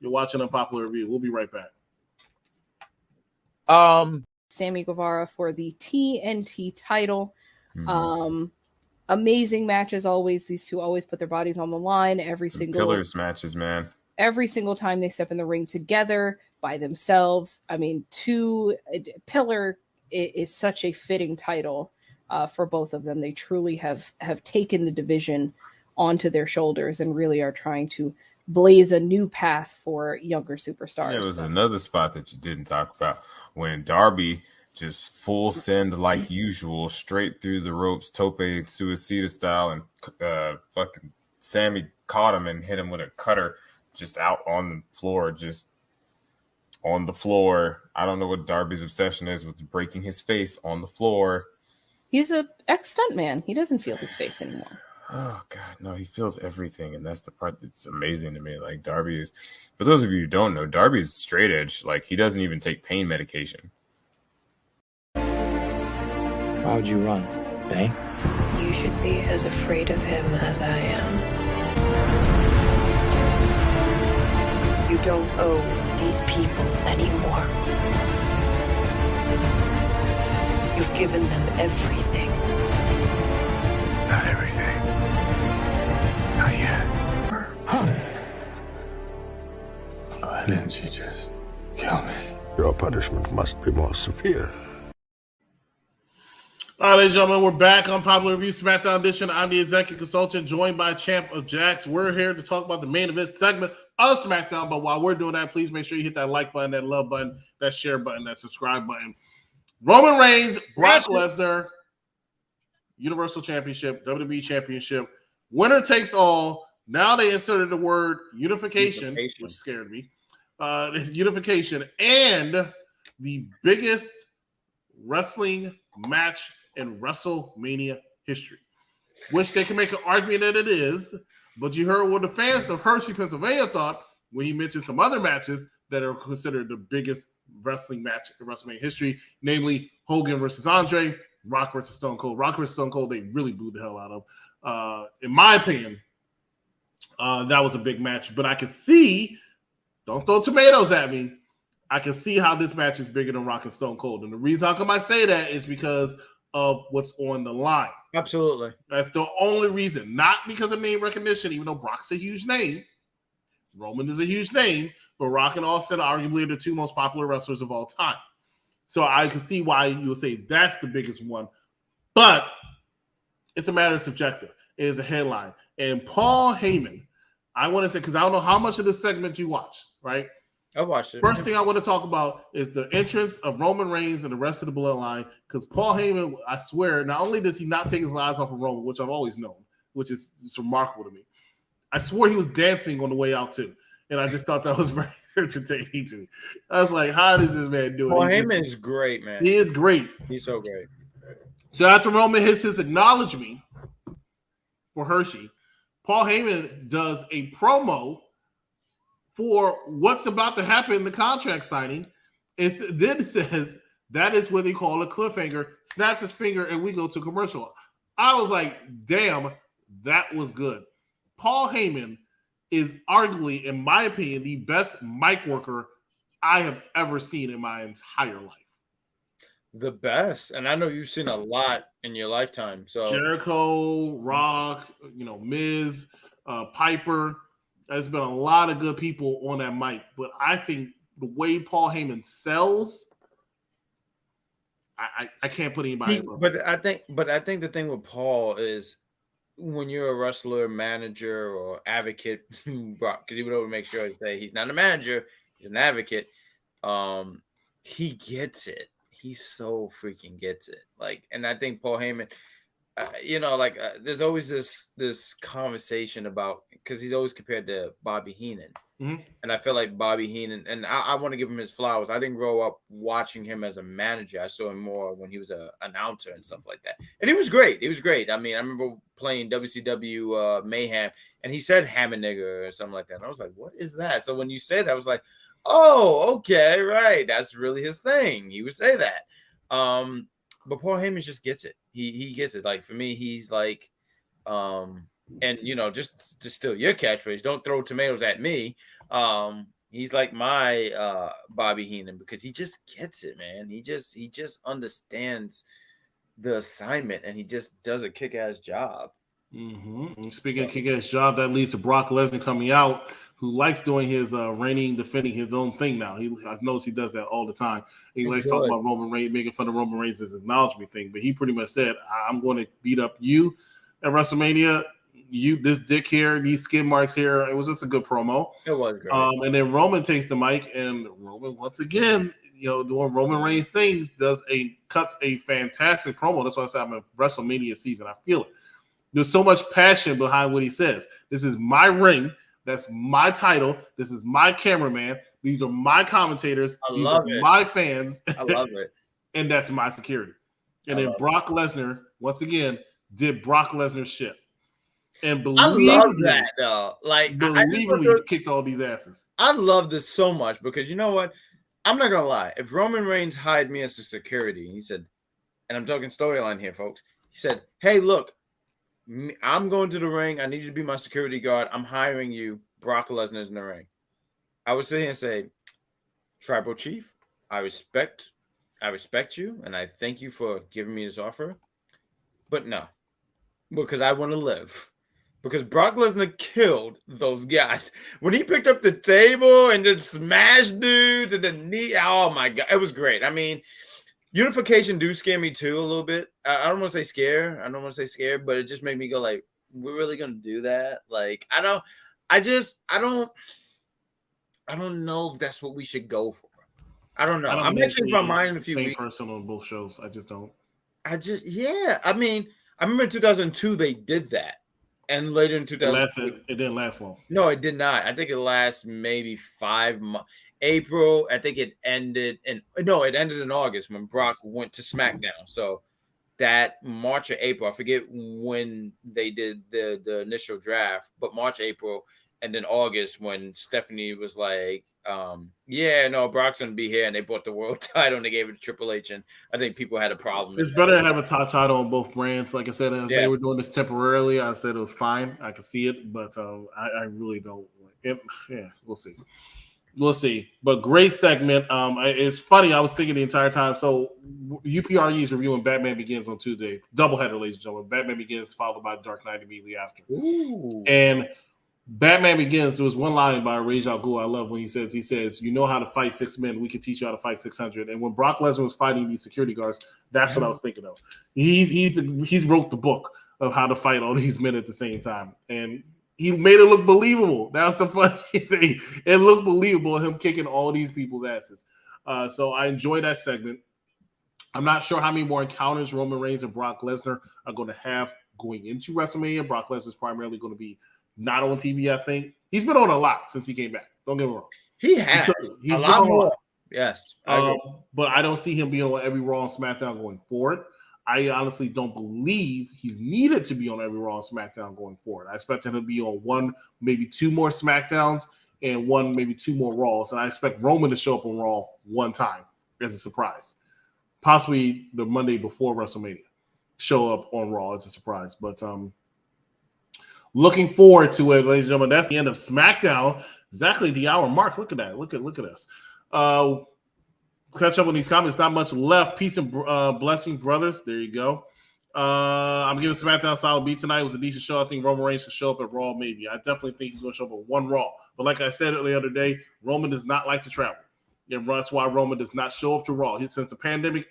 You're watching Unpopular Review. We'll be right back. Sammy Guevara for the TNT title. Amazing match as always. These two always put their bodies on the line every single pillars matches, man. Every single time they step in the ring together by themselves. I mean, Pillar is such a fitting title for both of them. They truly have taken the division onto their shoulders and really are trying to blaze a new path for younger superstars. There was another spot that you didn't talk about when Darby just full send like usual, straight through the ropes, tope suicida style, and fucking Sammy caught him and hit him with a cutter just out on the floor, just on the floor. I don't know what Darby's obsession is with breaking his face on the floor. He's an ex-stuntman. He doesn't feel his face anymore. Oh, God, no, he feels everything, and that's the part that's amazing to me. Like, Darby is, for those of you who don't know, Darby's straight edge. Like, he doesn't even take pain medication. Why would you run, eh? You should be as afraid of him as I am. You don't owe these people anymore. You've given them everything. Not everything. Not yet. Huh. Why didn't you just kill me? Your punishment must be more severe. All right, ladies and gentlemen, we're back on Popular Review Smackdown Edition. I'm the executive consultant, joined by Champ of Jax. We're here to talk about the main event segment of SmackDown, but while we're doing that, please make sure you hit that like button, that love button, that share button, that subscribe button. Roman Reigns, Brock Lesnar, Universal Championship, WWE Championship, winner takes all. Now they inserted the word unification. Which scared me. Unification, and the biggest wrestling match in WrestleMania history, which they can make an argument that it is, but you heard what the fans of Hershey, Pennsylvania thought when he mentioned some other matches that are considered the biggest wrestling match in WrestleMania history, namely Hogan versus Andre, Rock versus Stone Cold. Rock versus Stone Cold, they really booed the hell out of. In my opinion, that was a big match, but I could see, don't throw tomatoes at me, I can see how this match is bigger than Rock and Stone Cold. And the reason how come I say that is because of what's on the line. Absolutely. That's the only reason. Not because of name recognition, even though Brock's a huge name. Roman is a huge name, but Rock and Austin are arguably the two most popular wrestlers of all time. So I can see why you would say that's the biggest one. But it's a matter of subjective. It is a headline. And Paul Heyman, I want to say, because I don't know how much of this segment you watch, right? I watched it. First thing I want to talk about is the entrance of Roman Reigns and the rest of the bloodline. Because Paul Heyman, I swear, not only does he not take his eyes off of Roman, which I've always known, which is remarkable to me, I swore he was dancing on the way out too. And I just thought that was very entertaining to me. I was like, how does this man do it? Paul Heyman is great, man. He is great. He's so great. So after Roman hits his acknowledgement for Hershey, Paul Heyman does a promo for what's about to happen in the contract signing. It then says that is what they call a cliffhanger, snaps his finger, and we go to commercial. I was like, damn, that was good. Paul Heyman is arguably, in my opinion, the best mic worker I have ever seen in my entire life. The best. And I know you've seen a lot in your lifetime. So Jericho, Rock, Miz, Piper. There's been a lot of good people on that mic, but I think the way Paul Heyman sells, I can't put anybody above. But I think the thing with Paul is when you're a wrestler, manager, or advocate, because he would always make sure to say he's not a manager, he's an advocate. He gets it. He so freaking gets it. Like, and I think Paul Heyman, there's always this conversation about, because he's always compared to Bobby Heenan. Mm-hmm. And I feel like Bobby Heenan, and I want to give him his flowers. I didn't grow up watching him as a manager. I saw him more when he was an announcer and stuff like that. And he was great. He was great. I mean, I remember playing WCW Mayhem, and he said hammer nigger or something like that. And I was like, what is that? So when you said that, I was like, oh, okay, right. That's really his thing. He would say that. But Paul Heyman just gets it. He gets it. Like, for me, he's like, and just to steal your catchphrase, don't throw tomatoes at me. He's like my Bobby Heenan, because he just gets it, man. He just understands the assignment, and he just does a kick-ass job. Mm-hmm. And speaking of kick-ass job, that leads to Brock Lesnar coming out, who likes doing his reigning, defending his own thing now. I notice he does that all the time. He likes talking about Roman Reigns, making fun of Roman Reigns' acknowledgement thing. But he pretty much said, I'm going to beat up you at WrestleMania. You, this dick here, these skid marks here. It was just a good promo. It was great. And then Roman takes the mic, and Roman, once again, doing Roman Reigns things, cuts a fantastic promo. That's why I said I'm in WrestleMania season. I feel it. There's so much passion behind what he says. This is my ring. That's my title. This is my cameraman. These are my commentators. These are my fans. I love it. And that's my security. And then Brock Lesnar, once again, did Brock Lesnar shit. And I love that, though. Like, believably kicked all these asses. I love this so much, because you know what? I'm not gonna lie. If Roman Reigns hired me as a security, he said, and I'm talking storyline here, folks. He said, "Hey, look, I'm going to the ring. I need you to be my security guard. I'm hiring you. Brock Lesnar's in the ring." I would sit here and say, "Tribal Chief, I respect you, and I thank you for giving me this offer. But no, because I want to live." Because Brock Lesnar killed those guys. When he picked up the table and just smashed dudes and then oh my God, it was great. I mean, unification do scare me too a little bit. I don't want to say scare. I don't want to say scared, but it just made me go like, we're really going to do that? Like, I don't know if that's what we should go for. I don't know. I'm changing my mind in a few weeks. Personal on both shows. I just don't. Yeah. I mean, I remember in 2002 they did that. And later in 2000, it didn't last long. No, it did not. I think it lasted maybe 5 months. April, I think it ended in August when Brock went to Smackdown. So that March or April, I forget when they did the initial draft, but March, April, and then August when Stephanie was like, Brock's gonna be here, and they bought the world title and they gave it to Triple H, and I think people had a problem. It's better to have a top title on both brands. Like I said, they were doing this temporarily. I said it was fine. I could see it, but I really don't. We'll see. We'll see. But great segment. It's funny. I was thinking the entire time. So UPRE is reviewing Batman Begins on Tuesday. Doubleheader, ladies and gentlemen. Batman Begins followed by Dark Knight immediately after. Ooh. And Batman Begins, there was one line by Ra's al Ghul I love when he says, you know how to fight 6 men. We can teach you how to fight 600. And when Brock Lesnar was fighting these security guards, that's what I was thinking of. He wrote the book of how to fight all these men at the same time. And he made it look believable. That's the funny thing. It looked believable, him kicking all these people's asses. So I enjoyed that segment. I'm not sure how many more encounters Roman Reigns and Brock Lesnar are going to have going into WrestleMania. Brock Lesnar is primarily going to be not on TV, I think. He's been on a lot since he came back. Don't get me wrong. He has. He's a lot more. Yes. But I don't see him being on every Raw and SmackDown going forward. I honestly don't believe he's needed to be on every Raw and SmackDown going forward. I expect him to be on 1, maybe 2 more SmackDowns and 1, maybe 2 more Raws. And I expect Roman to show up on Raw one time as a surprise. Possibly the Monday before WrestleMania. Show up on Raw as a surprise. But looking forward to it, ladies and gentlemen. That's the end of SmackDown. Exactly the hour mark. Look at that. Look at us. Catch up on these comments. Not much left. Peace and blessing, brothers. There you go. I'm giving SmackDown a solid beat tonight. It was a decent show. I think Roman Reigns can show up at Raw, maybe. I definitely think he's going to show up at one Raw. But like I said the other day, Roman does not like to travel. And that's why Roman does not show up to Raw. Since the pandemic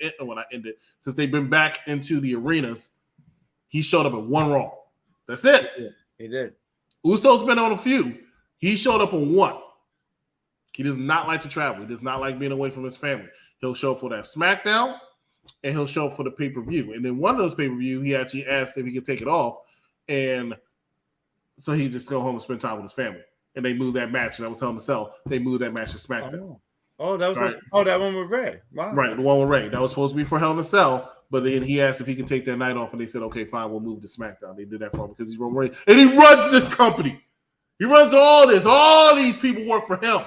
ended, since they've been back into the arenas, he showed up at one Raw. That's it. He did. Uso's been on a few. He showed up on one. He does not like to travel. He does not like being away from his family. He'll show up for that SmackDown, and he'll show up for the pay-per-view. And then one of those pay-per-view, he actually asked if he could take it off, and so he just go home and spend time with his family. And they moved that match, and that was Hell in a Cell. They moved that match to SmackDown. Oh, that was right. That one with Ray. Wow. Right, the one with Ray. That was supposed to be for Hell in a Cell, but then he asked if he could take that night off, and they said, okay, fine, we'll move to SmackDown. They did that for him because he's Roman Reigns. And he runs this company. He runs all this. All these people work for him.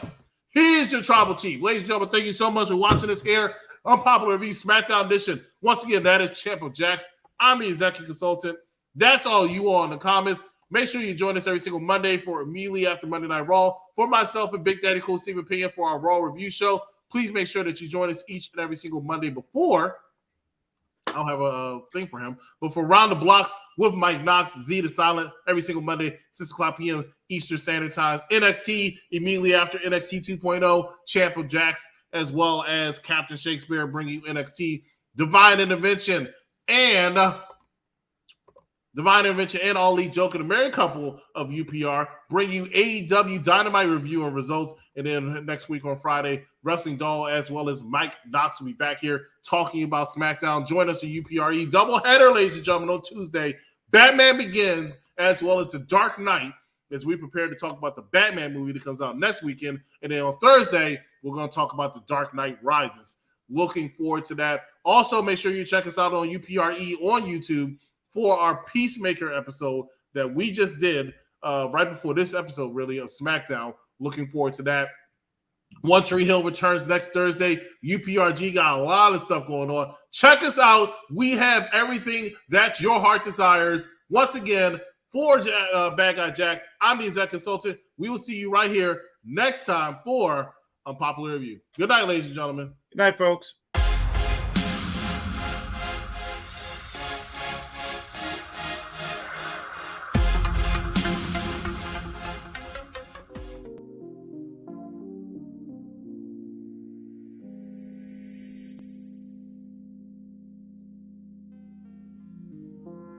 He is your tribal chief. Ladies and gentlemen, thank you so much for watching this here. Unpopular Review SmackDown edition. Once again, that is Champ of Jax. I'm the executive consultant. That's all you all in the comments. Make sure you join us every single Monday for immediately after Monday Night Raw. For myself and Big Daddy Cool Stephen Pena for our Raw review show. Please make sure that you join us each and every single Monday before. I'll have a thing for him. But for Round the Blocks with Mike Knox, Z to Silent, every single Monday, 6 o'clock p.m. Eastern Standard Time. NXT immediately after NXT 2.0, Champ of Jax, as well as Captain Shakespeare bring you NXT Divine Intervention and All Elite Joker, the married couple of UPR, bring you AEW Dynamite review and results. And then next week on Friday, Wrestling Doll as well as Mike Knox will be back here talking about SmackDown. Join us at UPRE doubleheader, ladies and gentlemen, on Tuesday. Batman Begins as well as The Dark Knight as we prepare to talk about the Batman movie that comes out next weekend. And then on Thursday, we're going to talk about The Dark Knight Rises. Looking forward to that. Also, make sure you check us out on UPRE on YouTube for our Peacemaker episode that we just did right before this episode, really, of SmackDown. Looking forward to that. One Tree Hill returns next Thursday. UPRG got a lot of stuff going on. Check us out. We have everything that your heart desires. Once again, for Bad Guy Jack, I'm the exec consultant. We will see you right here next time for Unpopular Review. Good night, ladies and gentlemen. Good night, folks.